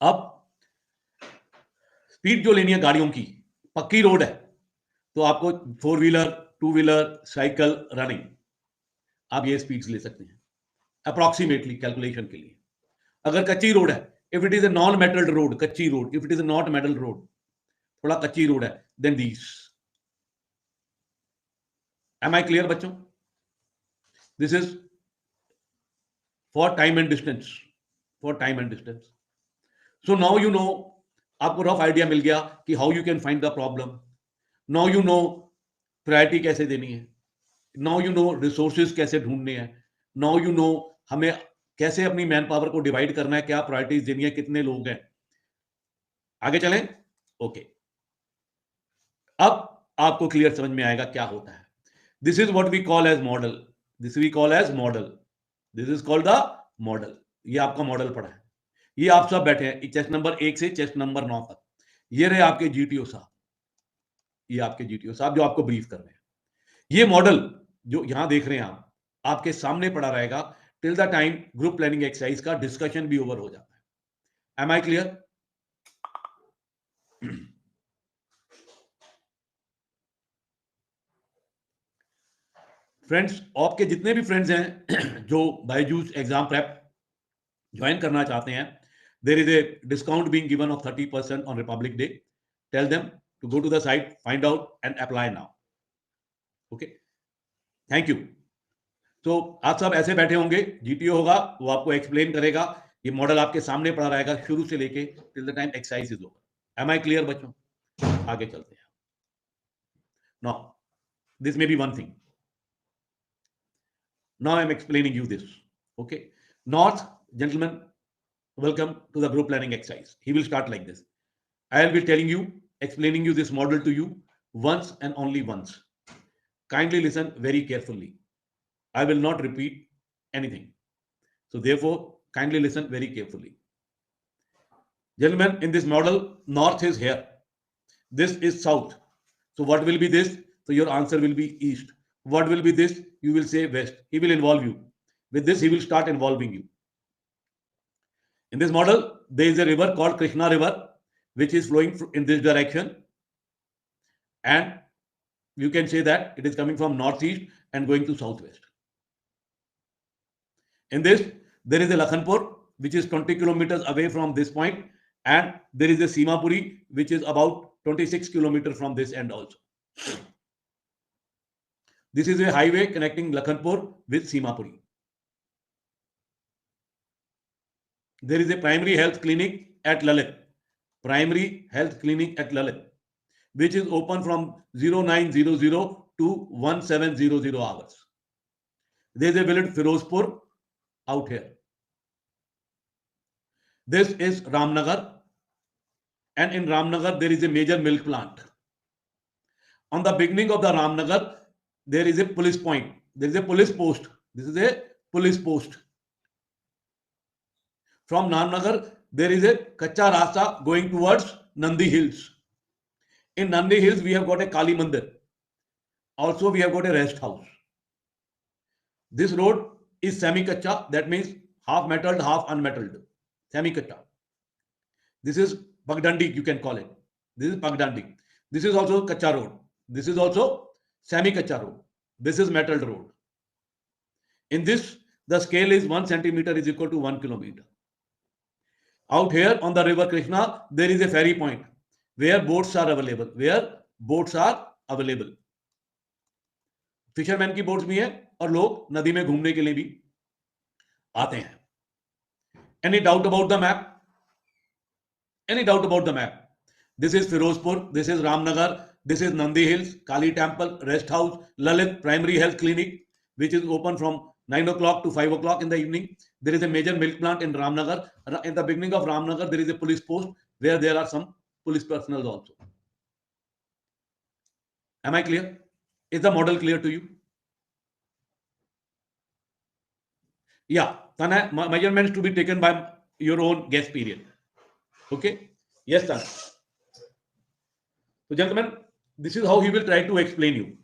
अब स्पीड जो लेनी है गाड़ियों की, पक्की रोड है तो आपको 4 व्हीलर, 2 व्हीलर, साइकिल, रनिंग, आप ये स्पीड्स ले सकते हैं अप्रोक्सीमेटली कैलकुलेशन के लिए। अगर कच्ची रोड है, if it is a non metalled road, कच्ची road, if it is a not metal road, थोड़ा कच्ची रोड है, then these. Am I clear बच्चों? This is for time and distance, for time and distance. So now you know, आपको रफ आइडिया मिल गया कि how you can find the problem. Now you know priority कैसे देनी है, नाउ यू नो रिसोर्सेज कैसे ढूंढने हैं, नाउ यू नो हमें कैसे अपनी मैन पावर को डिवाइड करना है, क्या प्रायोरिटीज देनी है, कितने लोग हैं। आगे चलें? ओके, अब आपको क्लियर समझ में आएगा क्या होता है। This is what we call as model, this we call as model, this is called the model. ये आपका मॉडल पड़ा है, ये आप सब बैठे हैं चेस्ट नंबर 1 से चेस्ट नंबर 9 तक। ये रहे आपके जीटीओ साहब, ये आपके जीटीओ साहब जो आपको ब्रीफ कर रहे हैं। ये मॉडल जो यहां देख रहे हैं आप, आपके सामने पड़ा रहेगा till the time group planning exercise का डिस्कशन भी ओवर हो जाता है। M I clear? फ्रेंड्स, आपके जितने भी फ्रेंड्स हैं जो बायजूस एग्जाम प्रेप ज्वाइन करना चाहते हैं, there is a discount being given of 30% on republic day. Tell them to go to the site, find out and apply now. Okay, thank you. तो आप सब ऐसे बैठे होंगे, जीटीओ होगा, वो आपको एक्सप्लेन करेगा, ये मॉडल आपके सामने पड़ा रहेगा शुरू से लेके till the time exercise is over. Am I clear बच्चों? आगे चलते हैं। Now this may be one thing, now I am explaining you this. Okay, North, gentlemen, welcome to the group planning exercise. He will start like this. I will be telling you, explaining you this model to you once and only once. Kindly listen very carefully. I will not repeat anything. So therefore, kindly listen very carefully. Gentlemen, in this model, North is here. This is South. So what will be this? So your answer will be East. What will be this? You will say West. He will involve you. With this, he will start involving you. In this model, there is a river called Krishna River, which is flowing in this direction. And you can say that it is coming from northeast and going to southwest. In this, there is a Lakhanpur, which is 20 kilometers away from this point, and there is a Simapuri, which is about 26 kilometers from this end also. This is a highway connecting Lakhanpur with Simapuri. There is a primary health clinic at Lalit. Primary health clinic at Lalit, which is open from 0900 to 1700 hours. There is a village Firozpur out here. This is Ramnagar, and in Ramnagar there is a major milk plant. On the beginning of the Ramnagar, there is a police point. There is a police post. This is a police post. From Ramnagar, there is a Kacha Rasta going towards Nandi Hills. In Nandi Hills, we have got a Kali Mandir. Also, we have got a rest house. This road is semi-kacha, that means half metalled, half unmetalled. Semi-kacha. This is Pagdandi, you can call it. This is Pagdandi. This is also kacha road. This is also semi-kacha road. This is metalled road. In this, the scale is 1 centimeter is equal to 1 kilometer. Out here on the river Krishna, there is a ferry point where boats are available. Where boats are available. Fisherman की बोट्स भी हैं और लोग नदी में घूमने के लिए भी आते हैं. Any doubt about the map? Any doubt about the map? This is Firozpur, this is Ramnagar, this is Nandi Hills, Kali Temple, Rest House, Lalit Primary Health Clinic, which is open from 9 o'clock to 5 o'clock in the evening. There is a major milk plant in Ramnagar. In the beginning of Ramnagar, there is a police post where there are some police personnel also. Am I clear? Is the model clear to you? Yeah, Tana, measurements to be taken by your own guess period. Okay? Yes, Tana. So, gentlemen, this is how he will try to explain you.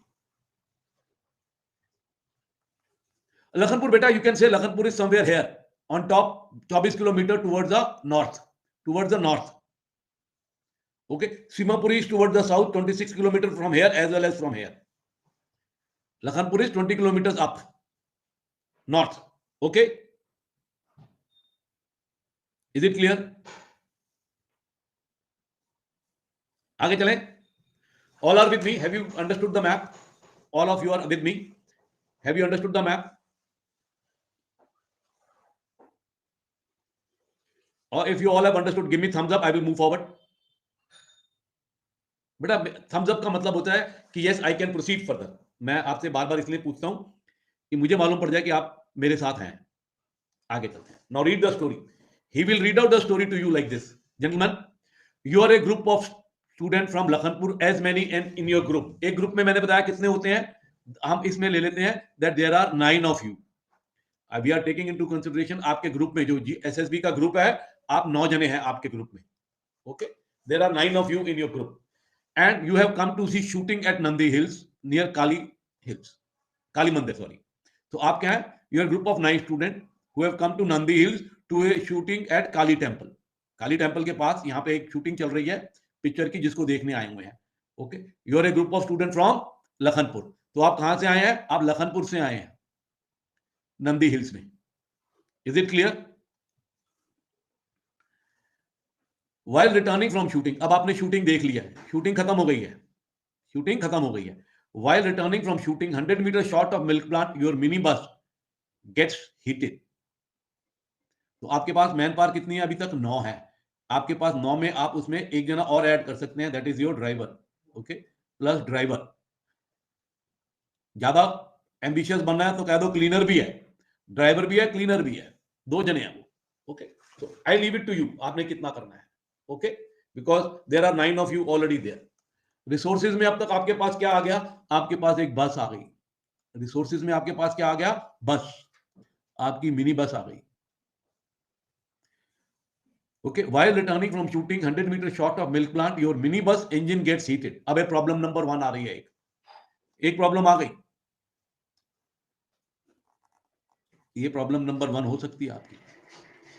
Lakhanpur, beta, you can say Lakhanpur is somewhere here on top, 24 kilometers towards the north. Towards the north. Okay? Simapuri is towards the south, 26 kilometers from here as well as from here. Lakhanpur is 20 kilometers up. North. Okay? Is it clear? आगे चलें. All are with me. Have you understood the map? All of you are with me. Have you understood the map? Or if you all have understood, give me thumbs up. I will move forward. बेटा thumbs up का मतलब होता है कि yes, I can proceed further. मैं आपसे बार-बार इसलिए पूछता हूं कि मुझे मालूम पड़ जाए कि आप मेरे साथ हैं. आगे चलते हैं. Now read the story. He will read out the story to you like this. Gentlemen, you are a group of students from Lakhanpur, as many in your group. एक ग्रुप में मैंने बताया कितने होते हैं, हम इसमें ले लेते हैं that there are 9 of you. We are taking into consideration आपके ग्रुप में जो SSB का ग्रुप है, आप 9 जने हैं आपके ग्रुप में. Okay? There are 9 of you in your group. And you have come to see shooting at Nandi Hills near Kali Hills. Kali Mandir, sorry. तो आप क्या है? You are a group of 9 students who have come to Nandi Hills to a shooting at Kali Temple. Kali Temple के पास यहाँ पे एक शूटिंग चल रही है पिक्चर की जिसको देखने आए हुए हैं. Okay, you are a group of student from Lakhanpur. तो आप कहां से आए हैं? आप लखनपुर से आए हैं नंदी हिल्स में. Is it clear? While returning from shooting, अब आपने शूटिंग देख लिया है, शूटिंग खत्म हो गई है. शूटिंग खत्म हो गई है. While returning from shooting 100 meters short of milk plant, your minibus gets heated. तो आपके पास मैन पावर कितनी है? अभी तक 9 है. आपके पास 9 में आप उसमें एक जना और ऐड कर सकते हैं, that is your driver. Okay, plus driver. ज्यादा एम्बिशियस बनना है तो कह दो क्लीनर भी है, ड्राइवर भी है, क्लीनर भी है, 2 जने हैं वो. Okay, so I leave it to you, आपने कितना करना है. Okay, because there are 9 of you already there. Resources में अब तक आपके पास क्या आ गया? आपके पास एक बस आ गई. रिसोर्सेज में आपके पास क्या आ गया? बस. आपकी मिनी बस आ गई. Okay, while returning from shooting 100 meters short of milk plant, your mini bus engine gets heated. अब एक प्रॉब्लम नंबर 1 आ रही है. एक प्रॉब्लम आ गई. ये प्रॉब्लम नंबर 1 हो सकती है आपकी.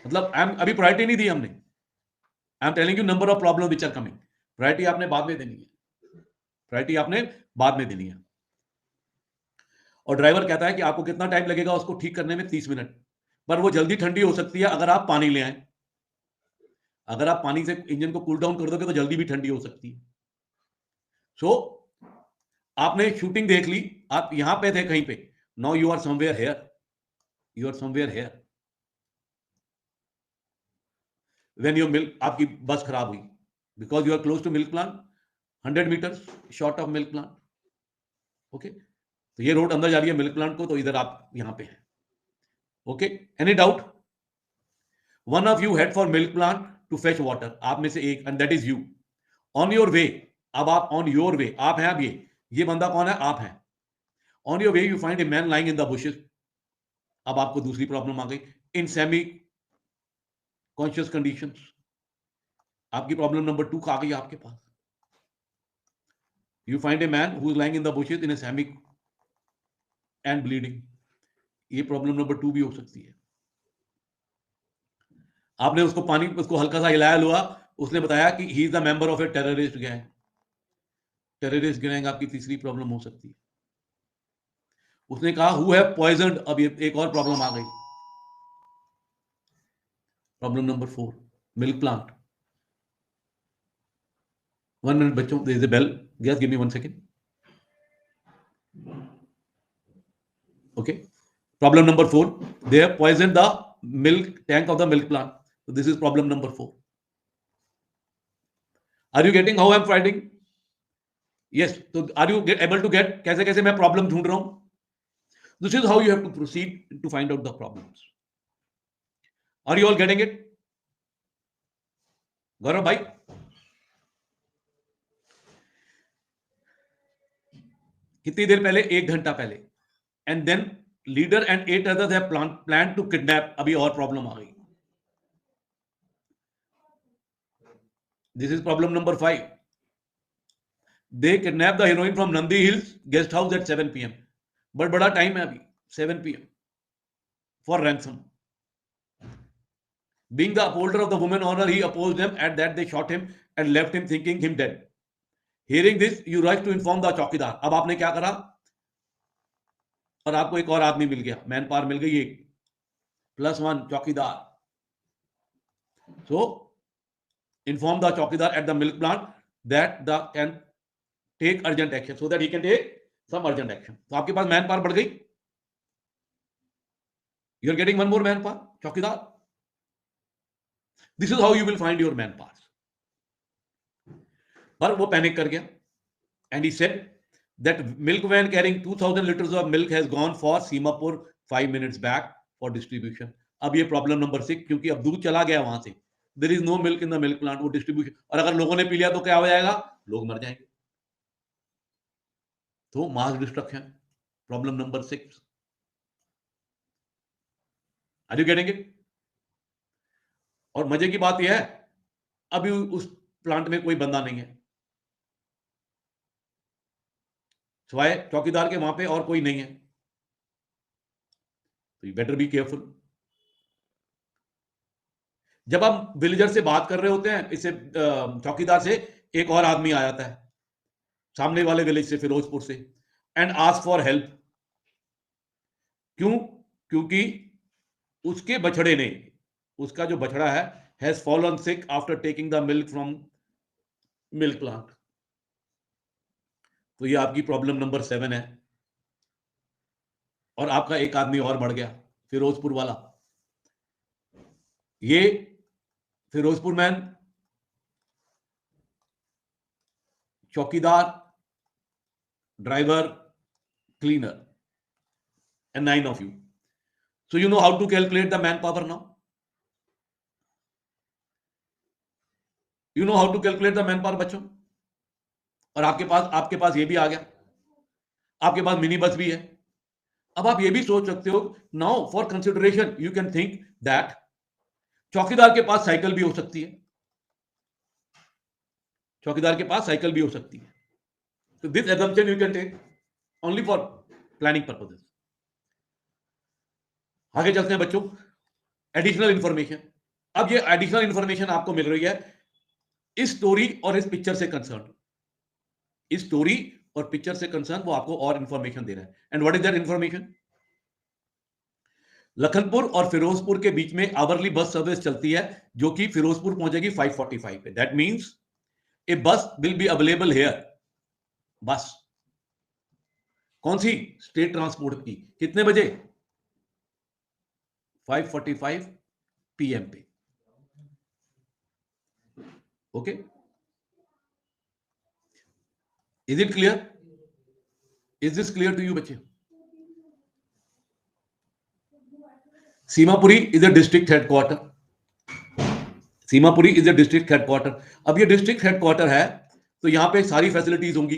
मतलब अभी प्रायोरिटी नहीं दी हमने. I am telling you number of problem which are coming. Priority आपने बाद में देनी है. प्रायोरिटी आपने बाद में देनी है. और ड्राइवर कहता है कि आपको कितना टाइम लगेगा उसको ठीक करने में? 30 मिनट. पर वो जल्दी ठंडी हो सकती है अगर आप पानी ले आए। अगर आप पानी से इंजन को कूल डाउन कर दोगे तो जल्दी भी ठंडी हो सकती है। सो आपने शूटिंग देख ली, आप यहां पे थे कहीं पे, now you are somewhere here, you are somewhere here. When your milk, आपकी बस खराब हुई because you are close to milk plant, 100 meters short of milk plant. Okay, तो ये रोड अंदर जा रही है मिल्क प्लांट को, तो इधर आप यहां पे हैं। Okay, any doubt? One of you head for milk plant to fetch water, आप में से एक, and that is you. On your way, अब आप ऑन योर वे, आप हैं, अब ये बंदा कौन है? आप हैं। On your way you find a man lying in the bushes. अब आपको दूसरी प्रॉब्लम आ गई, इन सेमी कॉन्शियस कंडीशंस। आपकी प्रॉब्लम नंबर 2 आ गई आपके पास। You find a man who is lying in the bushes in a semi and bleeding. ये प्रॉब्लम नंबर 2 भी हो सकती है। आपने उसको पानी, उसको हल्का सा हिलाया लुआ, उसने बताया कि he is the member of a terrorist gang. Terrorist gang आपकी तीसरी प्रॉब्लम हो सकती है। उसने कहा हु हैव पॉइजन्ड, अब ये एक और प्रॉब्लम आ गई। Problem number 4, milk plant. 1 minute बच्चों, there is a bell, just give me 1 second. Okay, problem number 4, they have poisoned the milk tank of the milk plant. So this is problem number 4. Are you getting how I'm fighting? Yes. So are you able to get कैसे कैसे मैं प्रॉब्लम ढूंढ रहा हूं? This is how you have to proceed to find out the problems. Are you all getting it? गौरव भाई, कितनी देर पहले? 1 घंटा पहले। And then leader and 8 others have planned to kidnap। अभी और प्रॉब्लम आ गई। This is problem number 5. They kidnap the heroine from Nandi Hills guest house at 7 PM। But बड़ा टाइम है अभी, 7 PM for ransom। Being the upholder of the woman honor, he opposed them. At that they shot him and left him thinking him dead। Hearing this, you rush to inform the चौकीदार। अब आपने क्या करा? और आपको एक और आदमी मिल गया, मैन पावर मिल गई एक, +1 चौकीदार। So inform the चौकीदार at the milk plant that the can take urgent action, so that he can take some urgent action। तो आपके पास मैन पावर बढ़ गई। You are getting one more man power, चौकीदार। This is how you will find your man powers। पर वो पैनिक कर गया, and he said that milk van carrying 2000 liters of milk has gone for Simapur 5 minutes back for distribution। अब ये प्रॉब्लम नंबर 6, क्योंकि अब दूध चला गया वहां से, there is no milk in the milk plant, वो डिस्ट्रीब्यूशन, और अगर लोगों ने पी लिया तो क्या हो जाएगा? लोग मर जाएंगे। तो mass destruction, problem number 6। Are you getting it? और मजे की बात यह है, अभी उस प्लांट में कोई बंदा नहीं है, सिवाय चौकीदार के वहां पे और कोई नहीं है। तो यू बेटर बी केयरफुल। जब आप विलेजर से बात कर रहे होते हैं, इससे चौकीदार से एक और आदमी आ जाता है सामने वाले विलेज से, फिरोजपुर से, एंड आस्क फॉर हेल्प। क्यों? क्योंकि उसके बछड़े ने, उसका जो बछड़ा है, has fallen sick after taking the milk from milk plant. तो ये आपकी प्रॉब्लम नंबर 7 है। और आपका एक आदमी और बढ़ गया, फिरोजपुर वाला। ये फिरोजपुर मैन, चौकीदार, driver, cleaner, and 9 of you। So you know how to calculate the manpower now? You know how to calculate the manpower बच्चों? और आपके पास ये भी आ गया, आपके पास मिनी बस भी है। अब आप ये भी सोच सकते हो, now for consideration you can think that चौकीदार के पास साइकिल भी हो सकती है, चौकीदार के पास साइकिल भी हो सकती है। तो this assumption you can take only for planning purposes। आगे चलते हैं बच्चों, एडिशनल इंफॉर्मेशन। अब ये एडिशनल इंफॉर्मेशन आपको मिल रही है इस स्टोरी और इस पिक्चर से कंसर्न, इस स्टोरी और पिक्चर से कंसर्न, वो आपको और इंफॉर्मेशन दे रहा है। And what is that information? Lakhanpur और फिरोजपुर के बीच में आवरली बस सर्विस चलती है जो कि फिरोजपुर पहुंचेगी 5:45 पे। दैट मींस ए बस विल बी अवेलेबल हियर। बस कौन सी? स्टेट ट्रांसपोर्ट की। कितने बजे? 5:45 PM पे। Okay, is it clear? Is this clear to you बच्चे? Seemapuri is a district headquarter. Seemapuri is a district headquarter. अब ये डिस्ट्रिक्ट हेडक्वार्टर है तो यहाँ पे सारी फैसिलिटीज होंगी।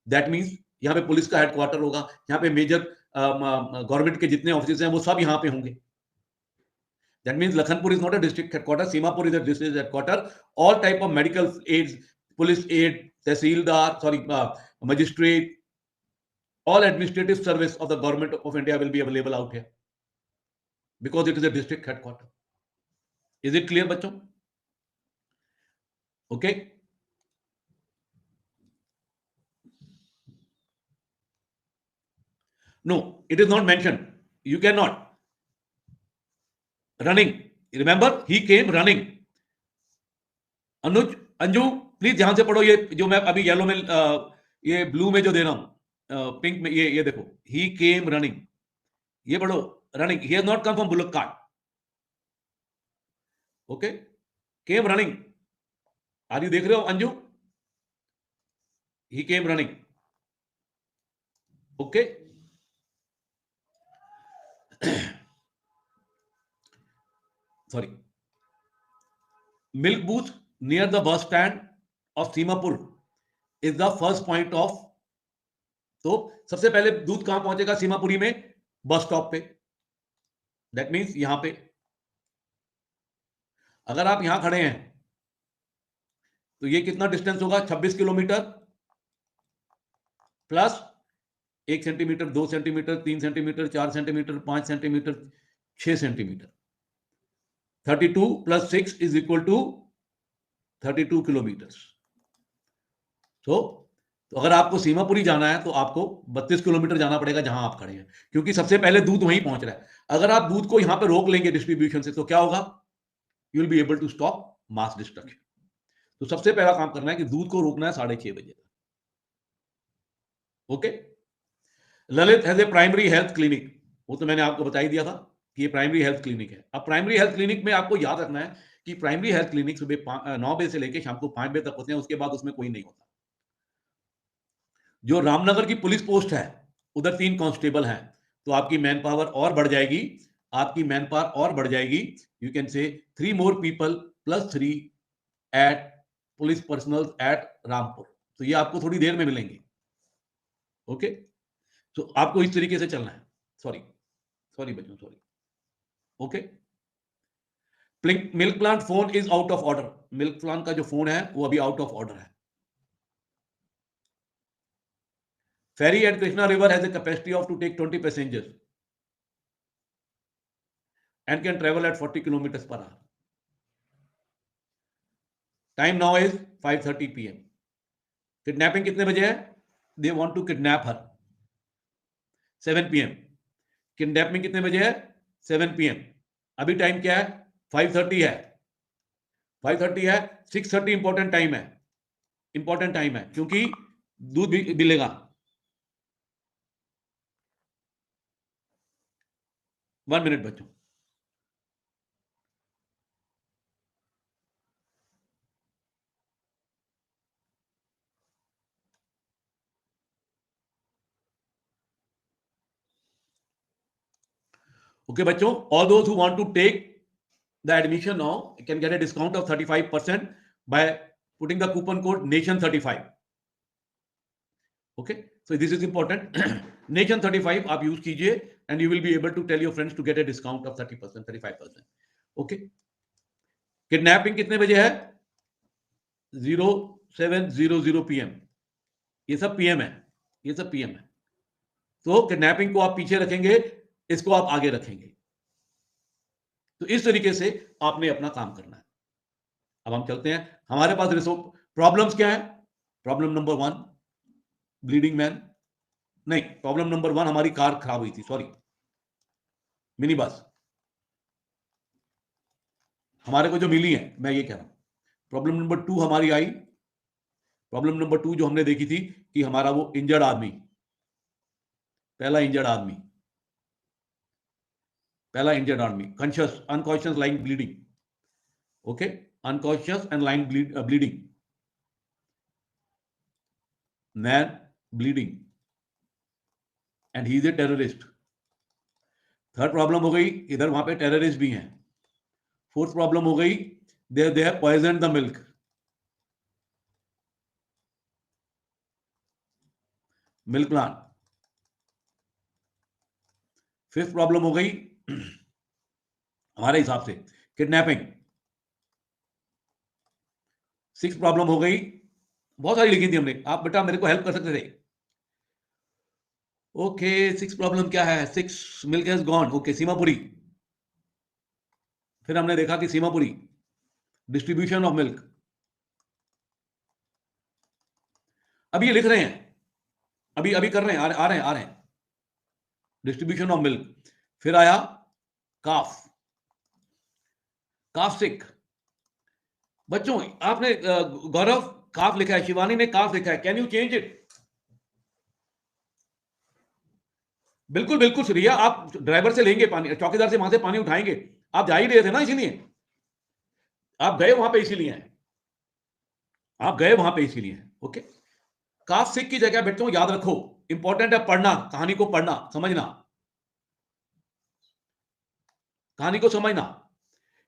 दैट मींस यहाँ पे पुलिस का हेडक्वार्टर होगा, यहाँ पे मेजर गवर्नमेंट के जितने ऑफिस हैं वो सब यहाँ पे होंगे। That means Lakhanpur is not a district headquarter. Simapur is a district headquarter. All type of medical aids, police aid, magistrate, all administrative service of the government of India will be available out here because it is a district headquarter. Is it clear, bachcho? Okay. No, it is not mentioned. You cannot. Running. Remember, he came running. Anuj, Anju, please ध्यान से पढ़ो। ये जो मैं अभी येलो में ये ब्लू में जो दे रहा हूं, पिंक में ये देखो, ही केम रनिंग। ये पढ़ो, running. He has not come from bullet cart. Okay, came running. Are you देख रहे हो Anju? He came running. Okay, sorry. Milk booth near the bus stand of Seemapur is the first point of. तो सबसे पहले दूध कहां पहुंचेगा सीमापुरी में? बस स्टॉप पे। दैट मींस यहां पे अगर आप यहां खड़े हैं तो ये कितना डिस्टेंस होगा? 26 kilometre plus 1 centimetre, 2 centimetre, 3 centimetre, 4 centimetre, 5 centimetre, 6 centimetre. 32 plus 6 is equal to 32 kilometre. तो अगर आपको सीमापुरी जाना है तो आपको 32 किलोमीटर जाना पड़ेगा जहां आप खड़े हैं, क्योंकि सबसे पहले दूध वहीं पहुंच रहा है। अगर आप दूध को यहां पे रोक लेंगे डिस्ट्रीब्यूशन से तो क्या होगा? You will be able to stop mass destruction. तो सबसे पहला काम करना है कि दूध को रोकना है 6:30 बजे। Okay. Lalit has a primary health clinic. वो तो मैंने आपको बता ही दिया था कि ये प्राइमरी हेल्थ क्लिनिक है। अब प्राइमरी हेल्थ क्लिनिक में आपको याद रखना है कि प्राइमरी हेल्थ क्लिनिक सुबह 9 बजे से लेकर शाम को 5 बजे तक होते हैं, उसके बाद उसमें कोई नहीं होता। जो रामनगर की पुलिस पोस्ट है उधर 3 कांस्टेबल हैं, तो आपकी मैन पावर और बढ़ जाएगी। आपकी मैन पावर और बढ़ जाएगी। You can say 3 more people plus 3 at police personnel at Rampur. तो ये आपको थोड़ी देर में मिलेंगे। ओके, तो आपको इस तरीके से चलना है। सॉरी बच्चों, sorry. Okay, milk plant phone is out of order. Milk plant का जो फोन है वो अभी आउट ऑफ ऑर्डर है। Ferry at Krishna River has a capacity of to take 20 passengers and can travel at 40 kilometers per hour. Time now is 5:30 PM. Kidnapping कितने बजे है? They want to kidnap her. 7 PM. Kidnapping कितने बजे है? 7 PM. अभी टाइम क्या है? 5:30 है। 5:30 है। 6:30 इंपॉर्टेंट टाइम है। इंपॉर्टेंट टाइम है क्योंकि दूध भी मिलेगा। 1 मिनट बच्चों। Okay, bachcho, all those who want to take the admission now can get a discount of 35% by putting the coupon code NATION35. Okay, so this is important. NATION35 आप यूज कीजिए and you will be able to tell your friends to get a discount of 30%, 35%. Okay, kidnapping कितने बजे है? 07:00 PM. ये सब PM है, ये सब PM है। तो किडनैपिंग को आप पीछे रखेंगे, इसको आप आगे रखेंगे। तो इस तरीके से आपने अपना काम करना है। अब हम चलते हैं। हमारे पास प्रॉब्लम्स क्या है? प्रॉब्लम नंबर 1 ब्लीडिंग मैन, नहीं, प्रॉब्लम नंबर 1 हमारी कार खराब हुई थी, सॉरी, मिनी बस। हमारे को जो मिली है, मैं ये कह रहा हूं। प्रॉब्लम नंबर 2 हमारी आई, प्रॉब्लम नंबर 2 जो हमने देखी थी कि हमारा वो इंजर्ड आदमी, पहला इंजर्ड आदमी, conscious, unconscious line bleeding, okay, unconscious and line bleeding, man bleeding, and he is a terrorist. Third problem हो गई, इधर वहां पे टेररिस्ट भी हैं। फोर्थ प्रॉब्लम हो गई, they have poisoned the milk, milk plant. Fifth problem हो गई हमारे हिसाब से किडनैपिंग। सिक्स प्रॉब्लम हो गई, बहुत सारी लिखी थी हमने, आप बेटा मेरे को हेल्प कर सकते थे। ओके, सिक्स प्रॉब्लम क्या है? Six, milk has gone, okay, Seemapuri. फिर हमने देखा कि सीमापुरी, डिस्ट्रीब्यूशन ऑफ मिल्क, अभी ये लिख रहे हैं, अभी अभी कर रहे हैं, आ रहे हैं, डिस्ट्रीब्यूशन ऑफ मिल्क। फिर आया काफ, काफ सिक। बच्चों आपने गौरव काफ लिखा है, शिवानी ने काफ लिखा है, कैन यू चेंज इट? बिल्कुल बिल्कुल श्रेया, आप ड्राइवर से लेंगे पानी, चौकीदार से वहां से पानी उठाएंगे, आप जा ही रहे थे ना, इसीलिए आप गए वहां पे, इसीलिए आप गए वहां पे, इसीलिए। ओके, काफ सिक की जगह बच्चों याद रखो, इंपॉर्टेंट है पढ़ना, कहानी को पढ़ना, समझना, कहानी को समझना।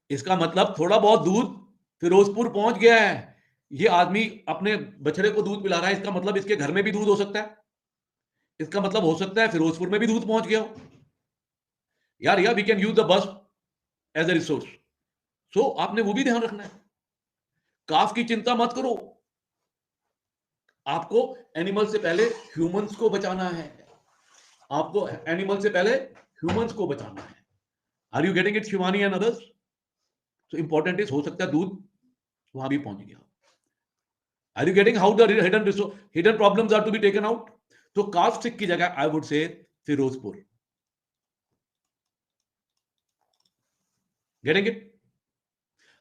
इसका मतलब थोड़ा बहुत दूध फिरोजपुर पहुंच गया है, ये आदमी अपने बछड़े को दूध पिला रहा है, इसका मतलब इसके घर में भी दूध हो सकता है, इसका मतलब हो सकता है फिरोजपुर में भी दूध पहुंच गया हो। यार we can use the bus as a resource, so आपने वो भी ध्यान रखना है। काफ की चिंता मत करो, आपको एनिमल से पहले ह्यूमंस को बचाना है, आपको एनिमल से पहले ह्यूमंस को बचाना है। Are you getting it Shivani and others? तो इंपॉर्टेंट इज, हो सकता है दूध वहां भी पहुंच गया। Are you getting how the hidden problems are to be taken out? तो काफ सिक की जगह I would say Firozpur. Getting it?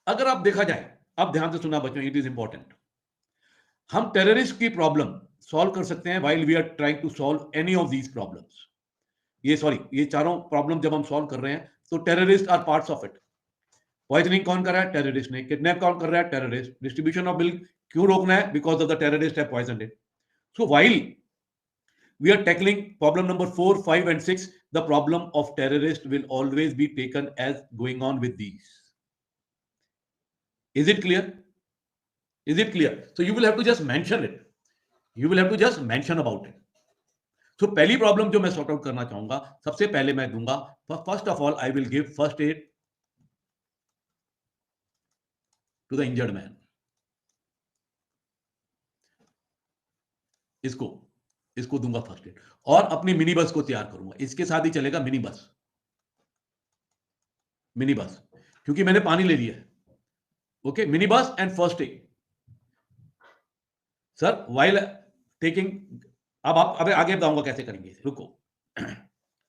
अगर आप देखा जाए, अब ध्यान से सुना बच्चों, इट इज इंपॉर्टेंट, हम टेररिस्ट की प्रॉब्लम सॉल्व कर सकते हैं while we are trying to solve any of these problems. ये चारों प्रॉब्लम जब हम सॉल्व कर रहे हैं तो terrorist are parts of it. Poisoning कौन कर रहा है? टेररिस्ट ने। किडनैप कौन कर रहा है? टेररिस्ट। डिस्ट्रीब्यूशन ऑफ मिल्क क्यों रोकना है? Because of the terrorist have poisoned it. So while we are tackling problem number 4, 5 and 6, the problem of terrorist will always be taken as going on with these. Is it clear? Is it clear? So you will have to just mention it, you will have to just mention about it. So पहली प्रॉब्लम जो मैं सॉर्ट आउट करना चाहूंगा, सबसे पहले मैं दूंगा, first of all I will give first aid to the injured man. इसको दूंगा फर्स्ट एड, और अपनी मिनी बस को तैयार करूंगा, इसके साथ ही चलेगा मिनी बस, क्योंकि मैंने पानी ले लिया है। Okay, mini bus and first aid. Sir while taking, अब आगे बताऊंगा कैसे करेंगे, रुको।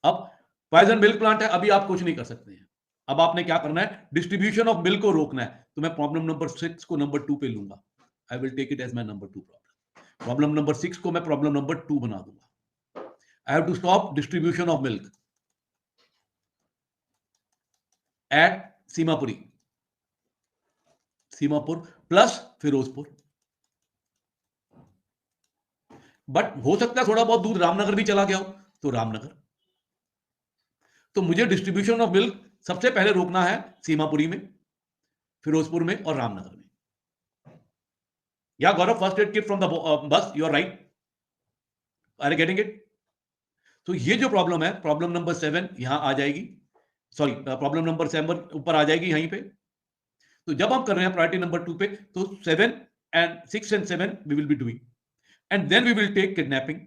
अब पॉइजन मिल्क प्लांट है, अभी आप कुछ नहीं कर सकते हैं, अब आपने क्या करना है? डिस्ट्रीब्यूशन ऑफ मिल्क को रोकना है, तो मैं प्रॉब्लम नंबर 6 को नंबर 2 पे लूंगा, I will take it as my number 2 problem. Problem number 6 को मैं प्रॉब्लम नंबर 2 बना दूंगा। I have to stop distribution of milk at Seemapur plus Firozpur. But हो सकता है थोड़ा बहुत दूध रामनगर भी चला गया हो, तो रामनगर। तो मुझे डिस्ट्रीब्यूशन ऑफ मिल्क सबसे पहले रोकना है सीमापुरी में, फिरोजपुर में और रामनगर में। Yeah Gaurav, first aid kit from the bus, you are right, are getting it? तो ये जो प्रॉब्लम है, प्रॉब्लम नंबर 7 यहां आ जाएगी, सॉरी प्रॉब्लम नंबर 7 ऊपर आ जाएगी यहीं पे। तो जब हम कर रहे हैं प्रायोरिटी नंबर 2 पे, तो 7 and 6 and 7 we will be doing, and then we will take kidnapping.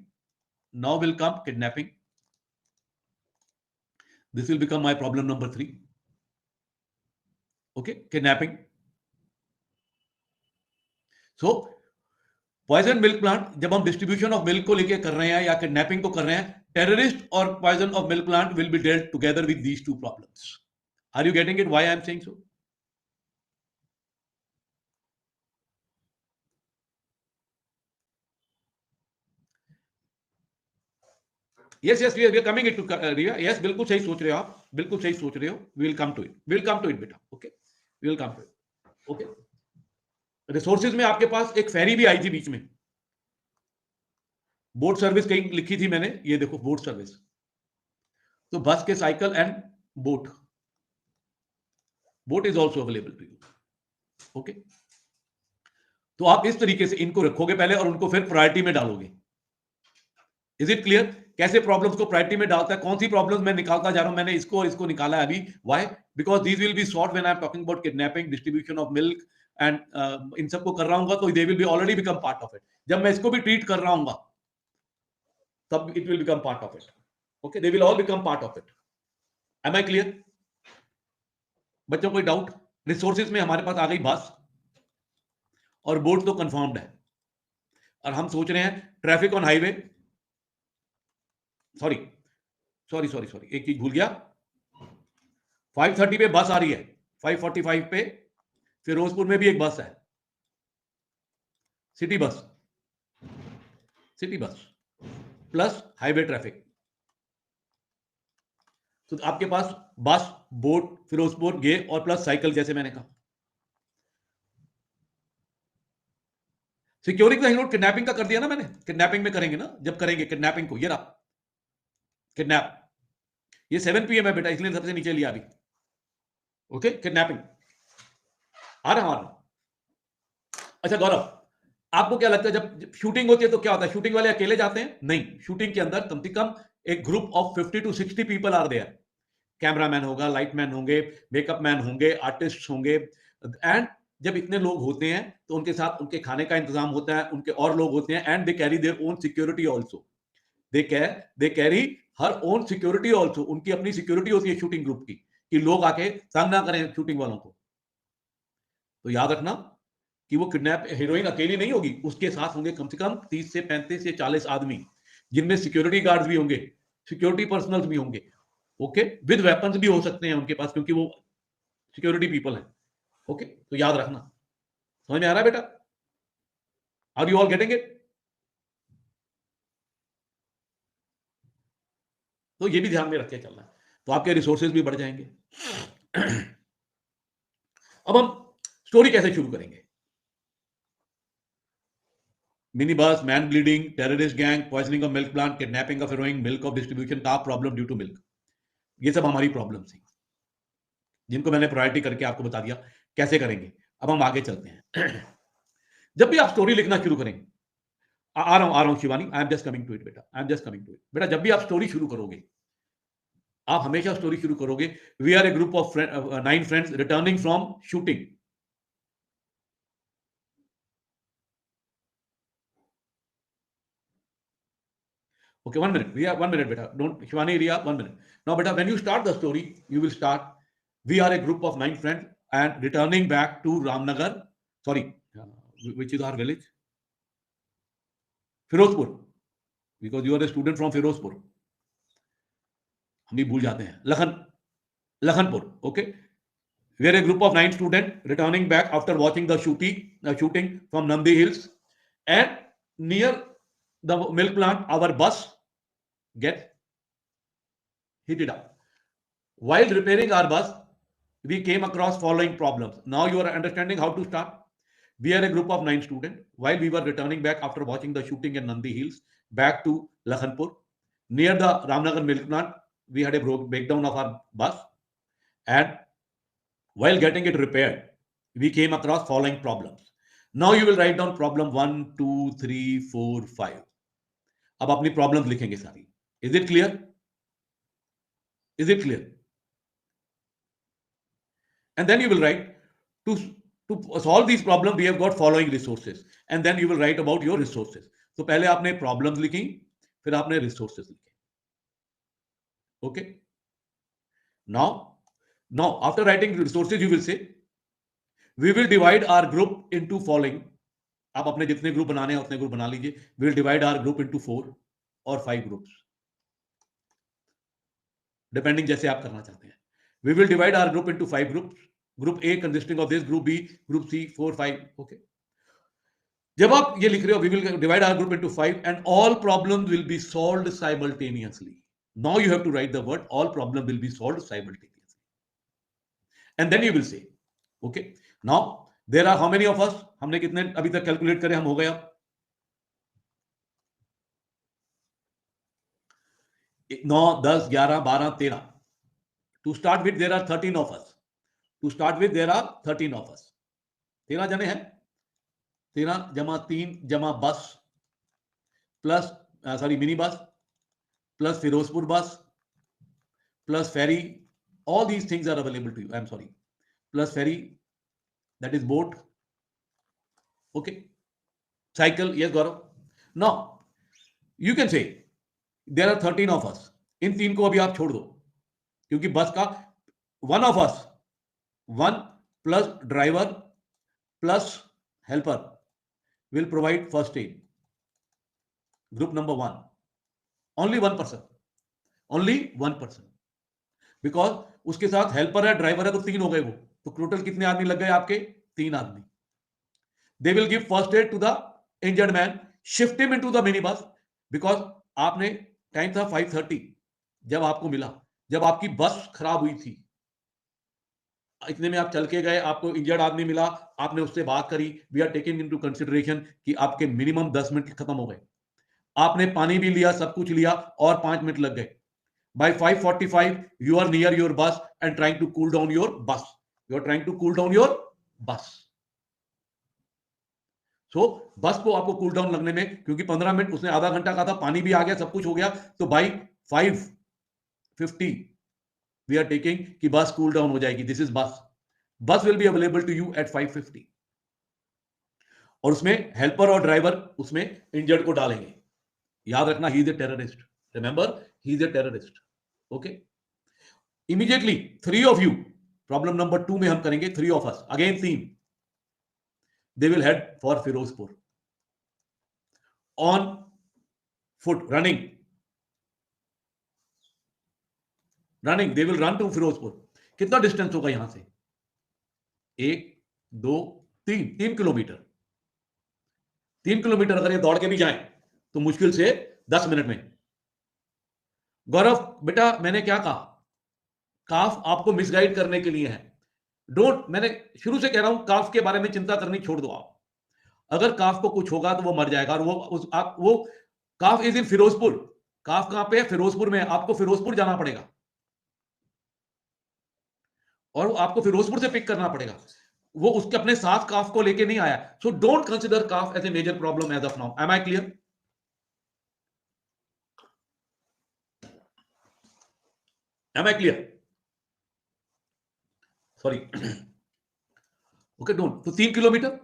Now will come kidnapping. This will become my problem number 3. Okay, kidnapping. So poison milk plant, जब हम डिस्ट्रीब्यूशन ऑफ मिल्क को लेके कर रहे हैं या किडनैपिंग को कर रहे हैं, टेररिस्ट और poison of milk plant will be dealt together with these 2 problems. Are you getting it? Why I am saying so? Yes yes we are coming it to Riya, yes बिल्कुल सही सोच रहे हो आप, बिल्कुल सही सोच रहे हो, we will come to it, we will come to it बेटा, okay we will come to it, okay. Resources में आपके पास एक फेरी भी आई थी बीच में, बोट सर्विस कहीं लिखी थी मैंने, ये देखो बोट सर्विस, तो बस के cycle and boat, boat is also available to you, okay. तो आप इस तरीके से इनको रखोगे पहले और उनको फिर प्रायोरिटी में डालोगे। इज इट क्लियर कैसे प्रॉब्लम्स को प्रायोरिटी में डालता है, कौन सी प्रॉब्लम्स मैं निकालता जा रहा हूं, मैंने इसको और इसको निकाला है अभी, why, because these will be solved when I am talking about kidnapping, distribution of milk and इन सबको कर रहा हूं तो they will be already become part of it. जब मैं इसको भी ट्रीट कर रहा हूं तब it will become part of it, okay, they will all become part of it. Am I clear बच्चों, कोई डाउट? रिसोर्सेज में हमारे पास आ गई बस और बोट तो कंफर्म्ड है, और हम सोच रहे हैं traffic on highway, sorry sorry sorry sorry एक चीज भूल गया, 5:30 पे बस आ रही है, 5:45 पे फिरोजपुर में भी एक बस है, city bus, city bus plus highway traffic, तो आपके पास बस, बोट, फिरोजपुर ये और प्लस साइकिल, जैसे मैंने कहा। सिक्योरिटी का नोट किडनैपिंग का कर दिया ना मैंने, किडनैपिंग में करेंगे ना, जब करेंगे किडनैपिंग को, ये रहा किडनैप, ये 7 PM है बेटा, इसलिए सबसे नीचे लिया अभी, ओके, किडनैपिंग आ रहा हूं। अच्छा गौरव, आपको क्या लगता है जब शूटिंग होती है तो क्या होता है, शूटिंग वाले अकेले जाते हैं? नहीं, शूटिंग के अंदर कम से कम एक group of 50 to 60 people are there, cameraman होगा, लाइटमैन होंगे, मेकअप मैन होंगे, आर्टिस्ट होंगे, एंड जब इतने लोग होते हैं तो उनके साथ उनके खाने का इंतजाम होता है, उनके और लोग होते हैं, and they carry their own security also, they carry her own security also, उनकी अपनी सिक्योरिटी होती है शूटिंग ग्रुप की, कि लोग आके तंग ना करें शूटिंग वालों को। तो याद रखना कि वो किडनैप हीरोइन अकेली नहीं होगी, उसके साथ होंगे कम से कम 30 से 35 से 40 आदमी, जिनमें सिक्योरिटी गार्ड्स भी होंगे, सिक्योरिटी पर्सनल्स भी होंगे, ओके, विद वेपन्स भी हो सकते हैं उनके पास, क्योंकि वो सिक्योरिटी पीपल है, ओके। तो याद रखना, समझ में आ रहा है बेटा? Are you all getting it? तो ये भी ध्यान में रख के चलना है, तो आपके रिसोर्सेज भी बढ़ जाएंगे। अब हम स्टोरी कैसे शुरू करेंगे? Mini bus, man bleeding, terrorist gang, poisoning of milk plant, kidnapping of heroine, milk of distribution का प्रॉब्लम ड्यू टू मिल्क, ये सब हमारी प्रॉब्लम थी, जिनको मैंने प्रायोरिटी करके आपको बता दिया कैसे करेंगे। अब हम आगे चलते हैं। जब भी आप स्टोरी लिखना शुरू करेंगे, आ रहा हूं Shivani, I am just coming to it बेटा, I am just coming to it बेटा। जब भी आप स्टोरी शुरू करोगे, आप हमेशा स्टोरी शुरू करोगे, we are a group of 9 friends returning from shooting. Okay, 1 minute. We are 1 minute, beta. Don't, Shivani, Riya, 1 minute. Now, beta, when you start the story, you will start. We are a group of 9 friends and returning back to Ramnagar. Sorry, which is our village? Firozpur. Because you are a student from Firozpur. हम भी भूल जाते हैं, Lakhanpur, okay. We are a group of 9 students returning back after watching the shooting from Nandi Hills, and near the milk plant, our bus gets heated up. While repairing our bus, we came across following problems. Now you are understanding how to start. We are a group of 9 students. While we were returning back after watching the shooting in Nandi Hills, back to Lakhanpur, near the Ramnagar milk plant, we had a breakdown of our bus. And while getting it repaired, we came across following problems. Now you will write down problem 1, 2, 3, 4, 5. अब अपनी प्रॉब्लम्स लिखेंगे सारी. Is it clear? Is it clear? And then you will write, to solve these problems we have got following resources, and then you will write about your resources. तो पहले आपने प्रॉब्लम्स लिखी, फिर आपने रिसोर्सेज लिखे, okay. Now after writing resources, you will say we will divide our group into following. आप अपने जितने ग्रुप बनाने हैं उतने ग्रुप बना लीजिए. We will divide our group into 4 or 5 groups, depending जैसे आप करना चाहते हैं. We will divide our group into 5 groups. Group A consisting of this, group B, group C, 4, 5, okay. जब आप ये लिख रहे हो, we will divide our group into 5 and all problems will be solved simultaneously. Now you have to write the word all problem will be solved simultaneously. And then you will say, okay, now there are how many of us? हमने कितने अभी तक कैलकुलेट करें? हम हो गया 9, 10, 11, 12, 13. To start with, there are 13 of us. To start with, there are 13 of us. 13 जने हैं. 13 जमा 3 जमा bus plus sorry mini bus plus Firozpur bus plus ferry, all these things are available to you. I'm sorry, plus ferry, that is boat. Okay, cycle, yes Gaurav. Now you can say there are 13 of us. इन तीन को अभी आप छोड़ दो, क्योंकि बस का one of us, one plus driver plus helper will provide first aid. Group number 1, only one person, only one person. Because उसके साथ हेल्पर है, ड्राइवर है, तो 3 हो गए वो. तो टोटल कितने आदमी लग गए आपके? 3 आदमी. They will give first aid to the injured man, shift him into the mini bus. Because आपने टाइम था 5:30 जब आपको मिला, जब आपकी बस खराब हुई थी, इतने में आप चल के गए, आपको इंजर्ड आदमी मिला, आपने उससे बात करी. We are taking into consideration कि आपके मिनिमम 10 मिनट खत्म हो गए. आपने पानी भी लिया, सब कुछ लिया, और 5 मिनट लग गए. By 5:45, you are near your bus and trying to cool down your bus. You are trying to cool down your bus. So, बस को आपको कूल डाउन लगने में, क्योंकि 15 मिनट उसने आधा घंटा कहा था, पानी भी आ गया, सब कुछ हो गया, तो by 5:50 we are taking कि बस कूल डाउन हो जाएगी. This is bus. Bus will be available to you at 5:50. और उसमें हेल्पर और ड्राइवर उसमें इंजर्ड को डालेंगे. याद रखना, he is a terrorist. Remember, he is a terrorist. Okay. Immediately 3 of you, problem number 2 में हम करेंगे 3 of us, again theme. They will head for Firozpur on foot, running. They will run to Firozpur. कितना डिस्टेंस होगा यहां से? 1, 2, 3 किलोमीटर. 3 किलोमीटर अगर ये दौड़ के भी जाएं तो मुश्किल से 10 मिनट में. गौरव बेटा, मैंने क्या कहा? काफ आपको मिसगाइड करने के लिए है. डोंट, मैंने शुरू से कह रहा हूं, काफ के बारे में चिंता करनी छोड़ दो आप. अगर काफ को कुछ होगा तो वो मर जाएगा. और वो काफ इज इन फिरोजपुर. काफ कहां पे है? फिरोजपुर में. आपको फिरोजपुर जाना पड़ेगा और आपको फिरोजपुर से पिक करना पड़ेगा. वो उसके अपने साथ काफ को लेके नहीं आया. So don't consider calf as a major problem as of now. Am I clear? Am I clear? Sorry. Okay, don't. तो 3 किलोमीटर,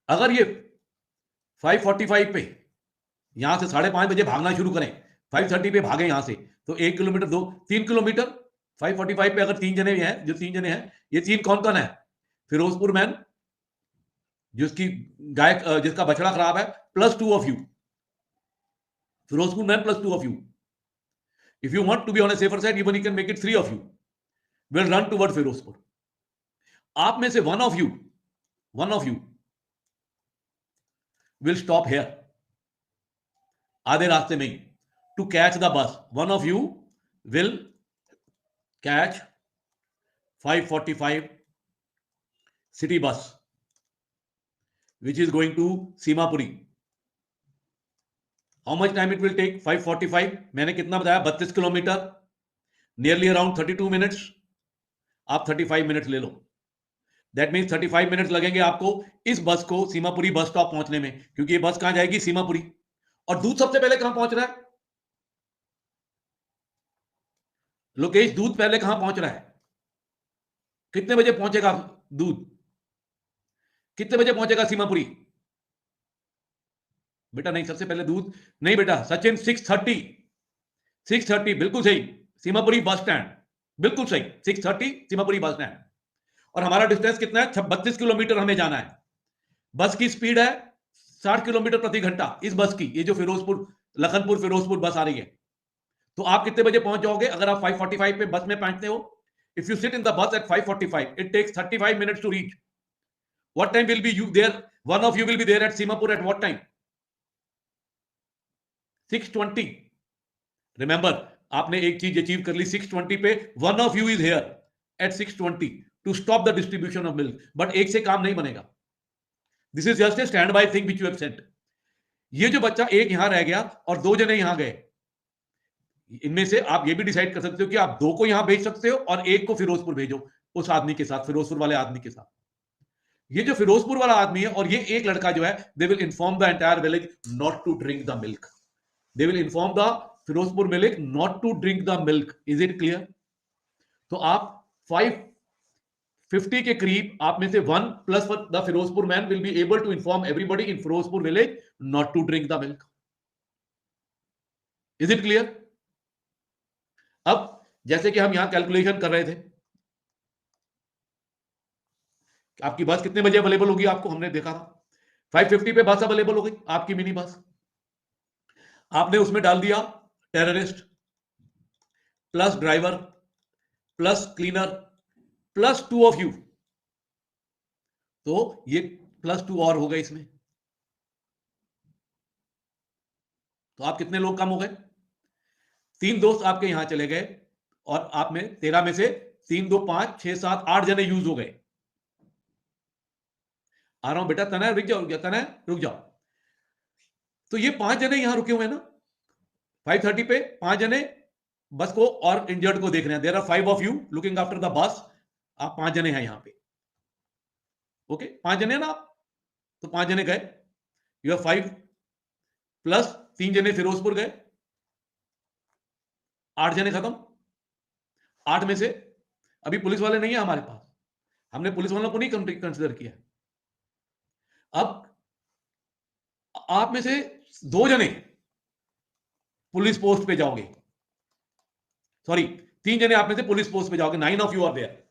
अगर ये 5:45 पे यहां से 5:30 बजे भागना शुरू करें, 5:30 पे भागे यहां से, तो 1 किलोमीटर 3 किलोमीटर 5:45 पे अगर 3 जने हैं, जो 3 जने हैं, ये 3 कौन कौन है? फिरोजपुर मैन, जिसकी गाय, जिसका बछड़ा खराब है, plus 2 of you. Firozpur man plus 2 of you. If you want to be on a safer side, even you can make it 3 of you will run toward Firozpur. आप में से one of you will stop here, आधे रास्ते में ही, to catch the bus. One of you will catch 5:45 city bus which is going to Simapuri. How much time it will take? 5:45. मैंने कितना बताया? 32 किलोमीटर, नियरली अराउंड 32 मिनट्स. आप 35 मिनट्स ले लो. दैट मीन्स 35 मिनट्स लगेंगे आपको इस बस को सीमापुरी बस स्टॉप पहुंचने में, क्योंकि ये बस कहां जाएगी? सीमापुरी. और दूध सबसे पहले कहां पहुंच रहा है? लोकेश, दूध पहले कहां पहुंच रहा है? कितने बजे पहुंचेगा दूध? कितने बजे पहुंचेगा सीमापुरी? बेटा नहीं, सबसे पहले दूध नहीं बेटा. सचिन, 6:30 बिल्कुल सही. सीमापुरी बस स्टैंड, बिल्कुल सही. 6:30 सीमापुरी बस स्टैंड. और हमारा डिस्टेंस कितना है? 32 किलोमीटर हमें जाना है. बस की स्पीड है 60 किलोमीटर प्रति घंटा. इस बस की, ये जो फिरोजपुर, लखनपुर फिरोजपुर बस आ रही है, तो आप कितने बजे पहुंच जाओगे अगर आप 5:45 पे बस में पहुंचते हो? If you sit in the bus at 5:45, it takes 35 minutes to reach. What time will be you there? One of you will be there at Simapur at what time? 6:20. Remember, आपने एक चीज अचीव कर ली 6:20 पे. One of you is here at 6:20 to stop the distribution of milk. But एक से काम नहीं बनेगा. This is just a standby thing which you have sent. ये जो बच्चा एक यहां रह गया और दो जने यहां गए, इनमें से आप ये भी डिसाइड कर सकते हो कि आप दो को यहां भेज सकते हो और एक को फिरोजपुर भेजो, उस आदमी के साथ, फिरोजपुर वाले आदमी के साथ. ये जो फिरोजपुर वाला आदमी है और ये एक लड़का जो है, they will inform the entire village not to drink the milk. They will inform the Firozpur village not to drink the milk. Is it clear? तो आप 550 के करीब आप में से one plus the Firozpur man will be able to inform everybody in Firozpur village not to drink the milk. Is it clear? अब जैसे कि हम यहां कैलकुलेशन कर रहे थे, आपकी बस कितने बजे अवेलेबल होगी, आपको हमने देखा था 550 पे बस अवेलेबल हो गई, आपकी मिनी बस. आपने उसमें डाल दिया terrorist plus driver plus cleaner plus 2 of you, तो ये +2 और हो गए इसमें. तो आप कितने लोग कम हो गए? 3 दोस्त आपके यहां चले गए और आप में 13 में से 3 2 5 6 7 8 जने यूज हो गए. आ रहा हूं बेटा, तनय रुक जाओ, तनय रुक जाओ. तो ये 5 जने यहां रुके हुए हैं ना 5:30 पे. 5 जने बस को और इंजर्ड को देख रहे हैं. There are 5 of you looking after the bus. आप 5 जने हैं यहां पे. ओके, 5 जने ना आप, तो 5 जने गए. यू हैव 5 प्लस 3 जने फिरोजपुर गए, 8 जने खत्म. 8 में से अभी पुलिस वाले नहीं है हमारे पास, हमने पुलिस वालों को नहीं कंसिडर किया. अब आप में से 2 जने पुलिस पोस्ट पे जाओगे, सॉरी 3 जने आप में से पुलिस पोस्ट पे जाओगे. 9 ऑफ यू आर देयर.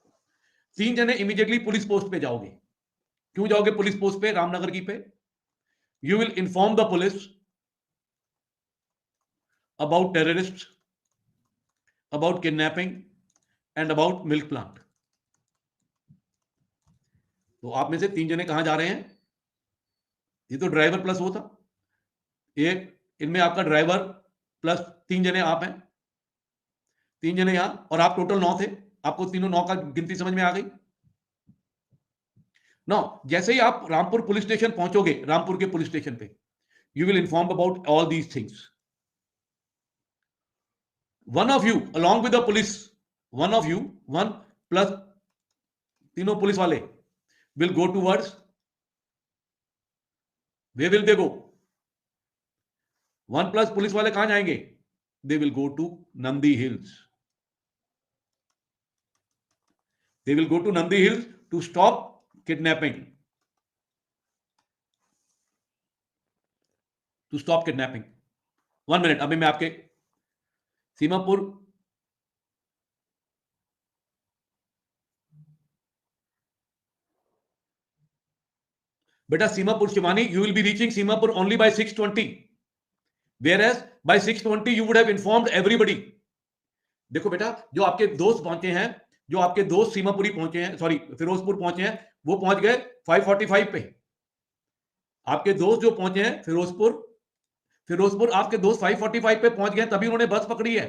3 जने इमीडिएटली पुलिस पोस्ट पे जाओगे. क्यों जाओगे पुलिस पोस्ट पे, रामनगर की पे? You will inform the police about terrorist, about kidnapping and about milk plant. तो आप में से 3 जने कहां जा रहे हैं? ये तो ड्राइवर प्लस वो था एक, इनमें आपका ड्राइवर प्लस 3 जने आप हैं, 3 जने यहां, और आप टोटल 9 थे. आपको तीनों 9 का गिनती समझ में आ गई? 9. जैसे ही आप रामपुर पुलिस स्टेशन पहुंचोगे, रामपुर के पुलिस स्टेशन पे, you will inform about all these things. One of you along with the police, one of you, one plus तीनों पुलिस वाले will go towards, where will they go, 1 plus police वाले कहां जाएंगे? They will go to Nandi Hills. They will go to Nandi Hills to stop kidnapping, to stop kidnapping. 1 minute, अभी मैं आपके सीमापुर, बेटा Seemapur Shivani, you will be reaching Seemapur only by 6:20, whereas by 6:20 you would have informed everybody. देखो बेटा, जो आपके दोस्त पहुंचे हैं, जो आपके दोस्त सीमापुरी पहुंचे हैं, सॉरी फिरोजपुर पहुंचे हैं, वो पहुंच गए 5:45 पे. आपके दोस्त जो पहुंचे हैं फिरोजपुर आपके दोस्त 5:45 पे पहुंच गए, तभी उन्होंने बस पकड़ी है.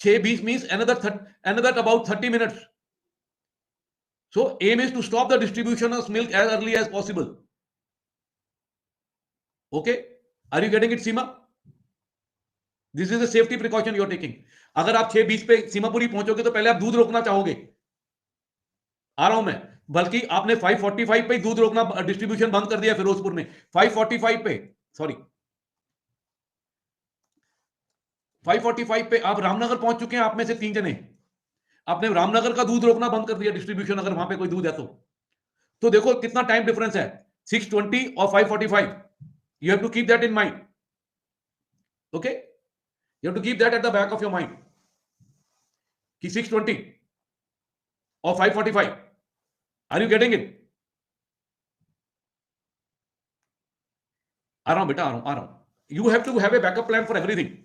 6:20 means another about 30 minutes. So aim is to stop the distribution of milk as early as possible. Okay, are you getting it, Seema? This is a safety precaution you are taking. अगर आप 6:20 पे सीमापुरी पहुंचोगे तो पहले आप दूध रोकना चाहोगे, आ रहा हूं मैं, बल्कि आपने 5:45 पे दूध रोकना डिस्ट्रीब्यूशन बंद कर दिया फिरोजपुर में. 5:45 पे, सॉरी 5:45 पे आप रामनगर पहुंच चुके हैं. आप में से 3 जने आपने रामनगर का दूध रोकना बंद कर दिया डिस्ट्रीब्यूशन, अगर वहां पे कोई दूध है तो देखो कितना टाइम डिफरेंस है, 6:20 और 5:45. You have to keep that in mind. Okay, you have to keep that at the back of your mind कि 6:20 और 5:45. Are you getting it? आ रहा हूं बेटा, आ रहा हूं. You have to have a backup plan for everything.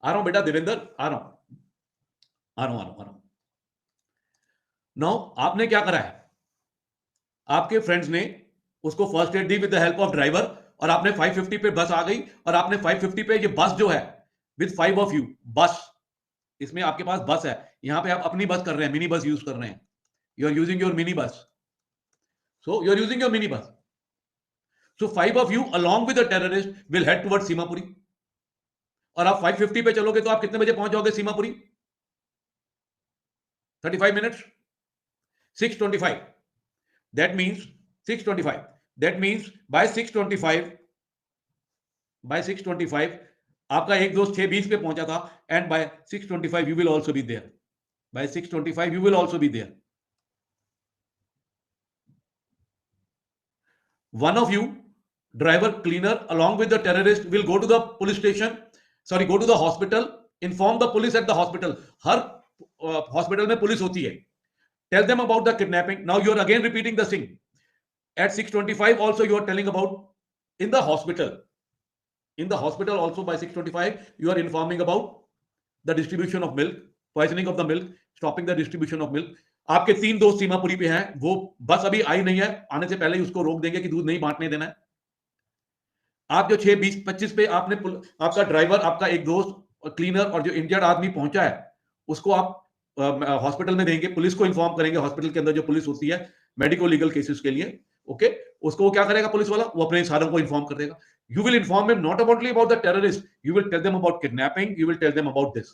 आ रहा हूं बेटा देवेंद्र, आ रहा हूं. नाउ आपने क्या करा है, आपके फ्रेंड्स ने उसको first aid the with the help of driver, और आपने 550 पे बस आ गई, और आपने 550 पे ये बस जो है विद 5 ऑफ यू, बस, इसमें आपके पास बस है, यहां पे आप अपनी बस कर रहे हैं, मिनी बस यूज कर रहे हैं, you are using your mini bus, so you are using your mini bus. So 5 of you along with the terrorist will head towards Seemapuri, और आप 550 पे चलोगे तो आप कितने बजे पहुंच जाओगे Seemapuri? 35 minutes, 6:25. That means 6:25. That means by 6:25 आपका एक दोस्त 6:20 पे पहुंचा था, and by 6:25 you will also be there. By 6:25 you will also be there. One of you, driver, cleaner, along with the terrorist will go to the police station, go to the hospital, inform the police at the hospital. Her hospital में पुलिस होती है. Tell them about the kidnapping. Now you are again repeating the thing. At 6:25 also you are telling about in the hospital. In the hospital also by 6:25 you are informing about the distribution of milk, poisoning of the milk, stopping the distribution of milk. आपके 3 दोस्त सीमापुरी पे हैं, वो बस अभी आई नहीं है, आने से पहले ही उसको रोक देंगे कि दूध नहीं बांटने देना है. आप जो 6:20-25 पे आपने आपका ड्राइवर, आपका एक दोस्त और क्लीनर और जो इंजर्ड आदमी पहुंचा है, उसको आप हॉस्पिटल में देंगे, पुलिस को इन्फॉर्म करेंगे, हॉस्पिटल के अंदर जो पुलिस होती है मेडिको लीगल केसेस के लिए. ओके, उसको वो क्या करेगा पुलिस वाला? वो अपने सारों को इन्फॉर्म कर देगा. You will inform him not about the terrorist, you will tell them about kidnapping, you will tell them about this.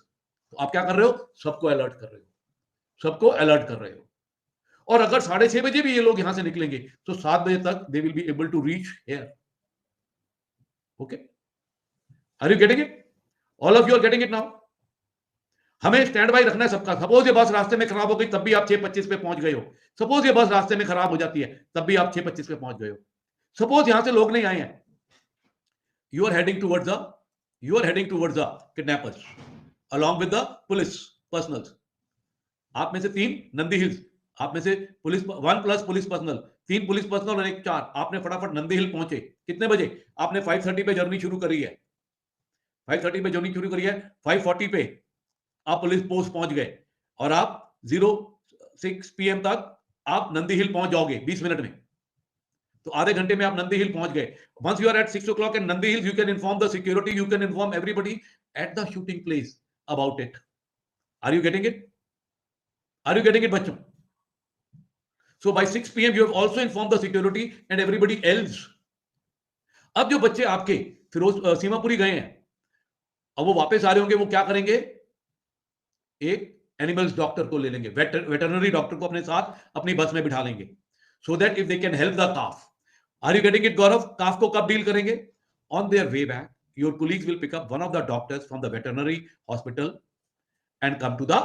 तो आप क्या कर रहे हो? सबको अलर्ट कर रहे हो, सबको अलर्ट कर रहे हो. और अगर 6:30 बजे भी ये लोग यहां से निकलेंगे तो 7 बजे तक they will be able to reach here. Okay, are you getting it? All of you are getting it now? हमें स्टैंड बाय रखना है सबका. सपोज ये बस रास्ते में खराब हो गई, तब भी आप 6:25 पे पहुंच गए हो. सपोज ये बस रास्ते में खराब हो जाती है, तब भी आप 6:25 पे पहुंच गए हो. सपोज यहां से लोग नहीं आए हैं, you are heading towards the kidnappers along with the police personals. आप में से 3 नंदी हिल्स, आप में से police 1 plus police personal, 3 police personal और 1 4. आपने फटाफट नंदी हिल पहुंचे. कितने बजे? आपने 5:30 पे जर्नी शुरू करी है, 5:30 पे जर्नी शुरू करी है, 5:40 पे आप पुलिस पोस्ट पहुंच गए, और आप 06 PM तक आप नंदी हिल पहुंच जाओगे 20 मिनट में. तो आधे घंटे में आप नंदी हिल पहुंच गए. Once you are at 6 o'clock in Nandi Hills, you can inform the security, you can inform everybody at the shooting place about it. Are you getting it? Are you getting it, बच्चों? So by 6 PM you have also informed the security and everybody else. अब जो बच्चे आपके सीमापुरी गए हैं, अब वो वापस आ रहे होंगे, वो क्या करेंगे? एक एनिमल्स डॉक्टर को ले लेंगे, वेटरनरी डॉक्टर को अपने साथ अपनी बस में बिठा लेंगे, so that if they can help the calf. Are you getting it, Gaurav? काफ को कब डील करेंगे? On their way back, your colleagues will pick up one of the doctors from the veterinary hospital and come to the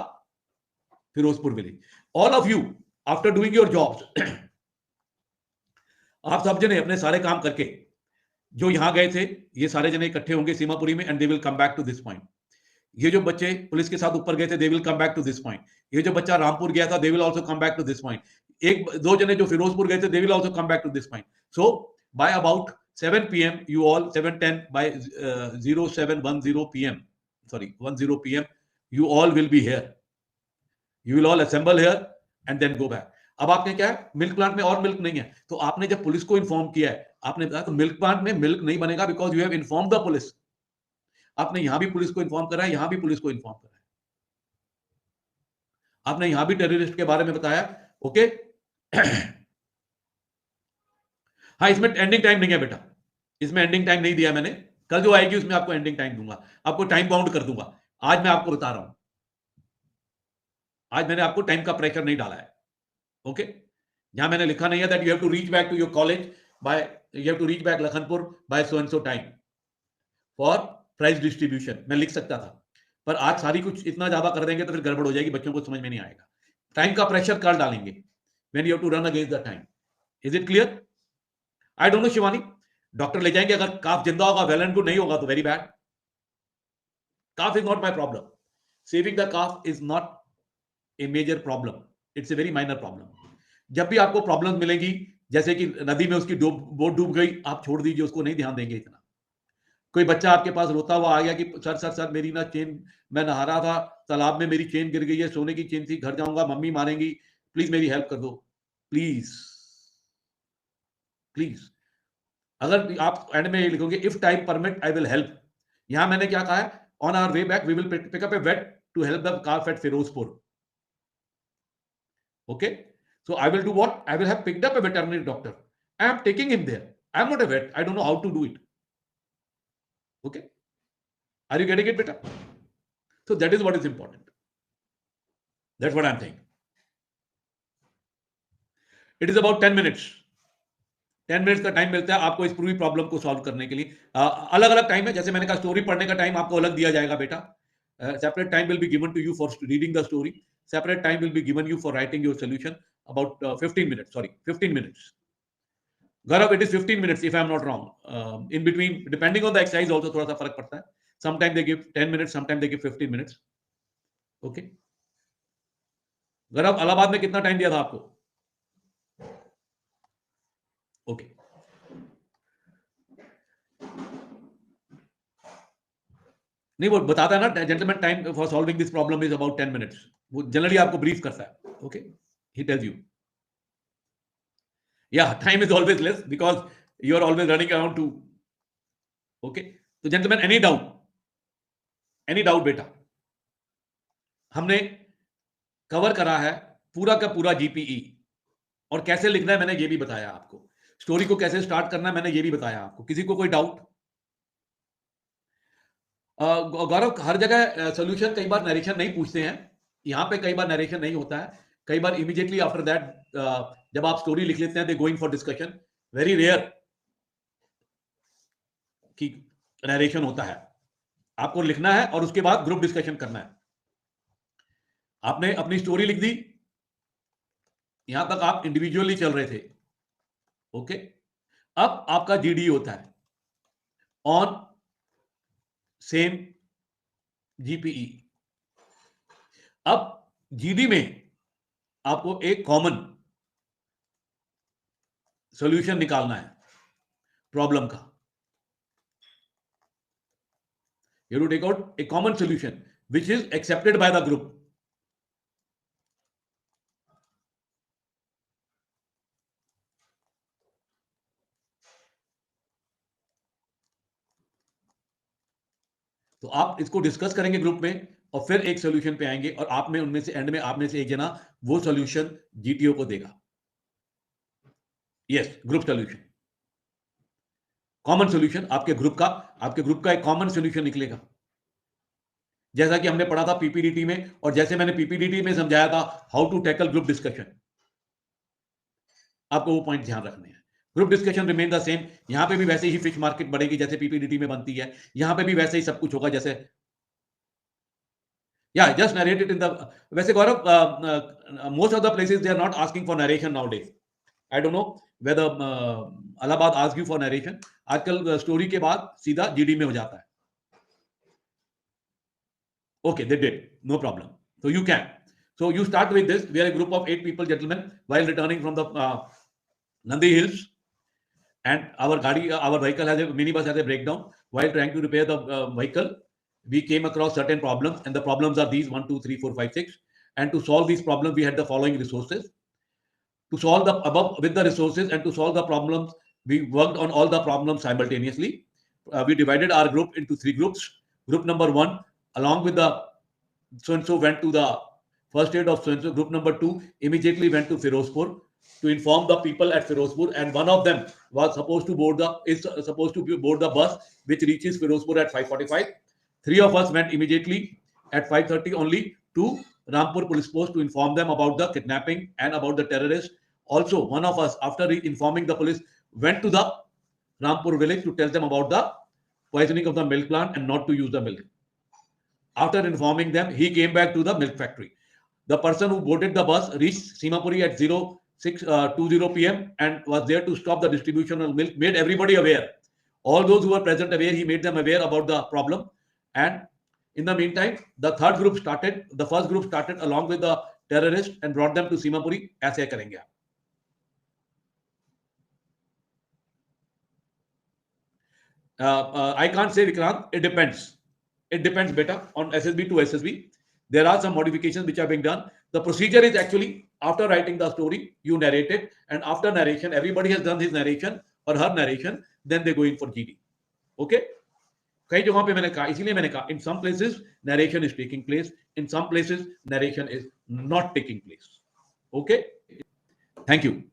Firozpur village. All of you, after doing your jobs, आप सब जने अपने सारे काम करके जो यहां गए थे, ये सारे जने इकट्ठे होंगे सीमापुरी में, and they will come back to this point. ये जो बच्चे पुलिस के साथ ऊपर गए थे, they will come back to this point. ये जो बच्चा रामपुर गया था, they will also come back to this point. एक 2 जने जो फिरोजपुर गए थे, they will also come back to this point. So by about 7 PM you all 7:10 by 0710 PM, sorry 10 PM, you all will be here. You will all assemble here and then go back. अब आपने क्या है, मिल्क प्लांट में और मिल्क नहीं है, तो आपने जब पुलिस को इन्फॉर्म किया है, आपने बताया तो मिल्क प्लांट में मिल्क नहीं बनेगा, because you have inform the police. आपने यहां भी पुलिस को इन्फॉर्म करा है, यहां भी पुलिस को इन्फॉर्म करा है, आपने यहां भी टेररिस्ट के बारे में बताया. ओके हाँ, इसमें एंडिंग टाइम नहीं है बेटा, इसमें एंडिंग टाइम नहीं दिया मैंने. कल जो आएगी उसमें आपको एंडिंग टाइम दूंगा, आपको टाइम बाउंड कर दूंगा. आज मैं आपको बता रहा हूं, आज मैंने आपको टाइम का प्रेशर नहीं डाला है. ओके, यहां मैंने लिखा नहीं है that you have to reach back to your college by, you have to reach back Lakhanpur by so and so time for prize distribution. मैं लिख सकता था, पर आज सारी कुछ इतना ज्यादा कर देंगे तो फिर गड़बड़ हो जाएगी, बच्चों को समझ में नहीं आएगा. टाइम का प्रेशर कल डालेंगे when you have to run against the time. Is it clear? I don't know Shivani, doctor ले जाएंगे, अगर काफ जिंदा होगा वेल एंड गुड, नहीं होगा तो very bad. Calf is not my problem, saving the calf is not a major problem, it's a very minor problem. जब भी आपको प्रॉब्लम मिलेगी, जैसे कि नदी में उसकी बोट डूब गई, आप छोड़ दीजिए, उसको नहीं ध्यान देंगे इतना. कोई बच्चा आपके पास रोता हुआ आ गया कि सर सर सर मेरी ना चेन, मैं नहा रहा था तालाब में, मेरी चेन गिर गई है, सोने की चेन थी, घर जाऊंगा मम्मी मारेंगी, प्लीज मेरी हेल्प कर दो, प्लीज. प्लीज। अगर आप एंड में ये लिखोगे if time permit I will help, यहां मैंने क्या कहा है, on our way back we will pick up a vet to help the calf at Firozpur. Okay, so I will do what? I will have picked up a veterinary doctor. I am taking him there. I am not a vet. I don't know how to do it. Okay, are you getting it, beta? So that is what is important. That's what I am saying. It is about 10 minutes. 10 minutes का टाइम मिलता है आपको इस पूरी प्रॉब्लम को सॉल्व करने के लिए। अलग अलग टाइम है, जैसे मैंने कहा स्टोरी पढ़ने का टाइम आपको अलग दिया जाएगा बेटा। Separate time will be given to you for reading the story, separate time will be given you for writing your solution, about 15 minutes, sorry 15 minutes. Gaurav, it is 15 minutes if I am not wrong. In between, depending on the exercise also थोड़ा सा फर्क पड़ता है। Sometimes they give 10 minutes, sometimes they give 15 minutes. Okay. गौरव, इलाहाबाद में कितना टाइम दिया था आपको? Okay. नहीं, वो बताता है ना, gentleman time for solving this problem is about 10 minutes. वो जनरली आपको ब्रीफ करता है। ओके, ही टेल्स यू, या time is always less because you are always running around too. Okay, तो जेंटलमैन एनी डाउट बेटा? हमने कवर करा है पूरा का पूरा जीपीई, और कैसे लिखना है मैंने ये भी बताया आपको, स्टोरी को कैसे स्टार्ट करना है मैंने ये भी बताया आपको। किसी को कोई डाउट? गौरव, हर जगह सोल्यूशन कई बार नरेशन नहीं पूछते हैं, यहां पे कई बार नरेशन नहीं होता है, कई बार इमीडिएटली आफ्टर दैट जब आप स्टोरी लिख लेते हैं they going for discussion, very rare कि नरेशन होता है। आपको लिखना है और उसके बाद ग्रुप डिस्कशन करना है। आपने अपनी स्टोरी लिख दी, यहां तक आप इंडिविजुअली चल रहे थे। ओके, अब आपका जीडी होता है ऑन सेम जीपीई। अब जीडी में आपको एक कॉमन सॉल्यूशन निकालना है प्रॉब्लम का। You have to take out a common solution which is accepted by the group. तो आप इसको डिस्कस करेंगे ग्रुप में और फिर एक सॉल्यूशन पे आएंगे, और आप में उनमें से एंड में आप में से एक जना वो सॉल्यूशन जीटीओ को देगा। Yes, group solution, common solution आपके ग्रुप का एक कॉमन सॉल्यूशन निकलेगा, जैसा कि हमने पढ़ा था पीपीडीटी में, और जैसे मैंने पीपीडीटी में समझाया था how to tackle group discussion. आपको वो पॉइंट ध्यान रखने हैं। Group discussion remain the same, यहां पे भी वैसे ही फिश मार्केट बढ़ेगी जैसे पीपीडीटी में बनती है, यहां पे भी वैसे ही सब कुछ होगा जैसे, या just narrate it in the. वैसे Gaurav, most of the places they are not asking for narration nowadays. I don't know whether Allahabad ask you for narration. आजकल स्टोरी के बाद सीधा जीडी में हो जाता है। Okay, they did, no problem. So you can. So you start with this. We are a group of 8 people, gentlemen, while returning from the Nandi Hills, and our vehicle has a minibus has a breakdown. While trying to repair the vehicle, we came across certain problems, and the problems are these: 1, 2, 3, 4, 5, 6. And to solve these problems, we had the following resources. To solve the above with the resources and to solve the problems, we worked on all the problems simultaneously. We divided our group into 3 groups. Group number 1, along with the so-and-so, went to the first aid of so-and-so. Group number 2 immediately went to Firozpur to inform the people at Firozpur, and one of them was supposed to board the bus which reaches Firozpur at 5:45. 3 of us went immediately at 5:30 only to Rampur police post to inform them about the kidnapping and about the terrorists. Also, one of us, after informing the police, went to the Rampur village to tell them about the poisoning of the milk plant and not to use the milk. After informing them, he came back to the milk factory. The person who boarded the bus reached Simapuri at 06:20 p.m. and was there to stop the distribution of milk, made everybody aware. All those who were present aware, he made them aware about the problem. And in the meantime, the first group started along with the terrorists and brought them to Simapuri. ऐसे करेंगे आप। I can't say, Vikrant, it depends. It depends, beta, on SSB to SSB. There are some modifications which are being done. The procedure is actually after writing the story, you narrate it, and after narration, everybody has done his narration or her narration, then they go in for GD. Okay? कई जगहों पे मैंने कहा, इसीलिए मैंने कहा, in some places narration is taking place, in some places narration is not taking place. Okay? Thank you.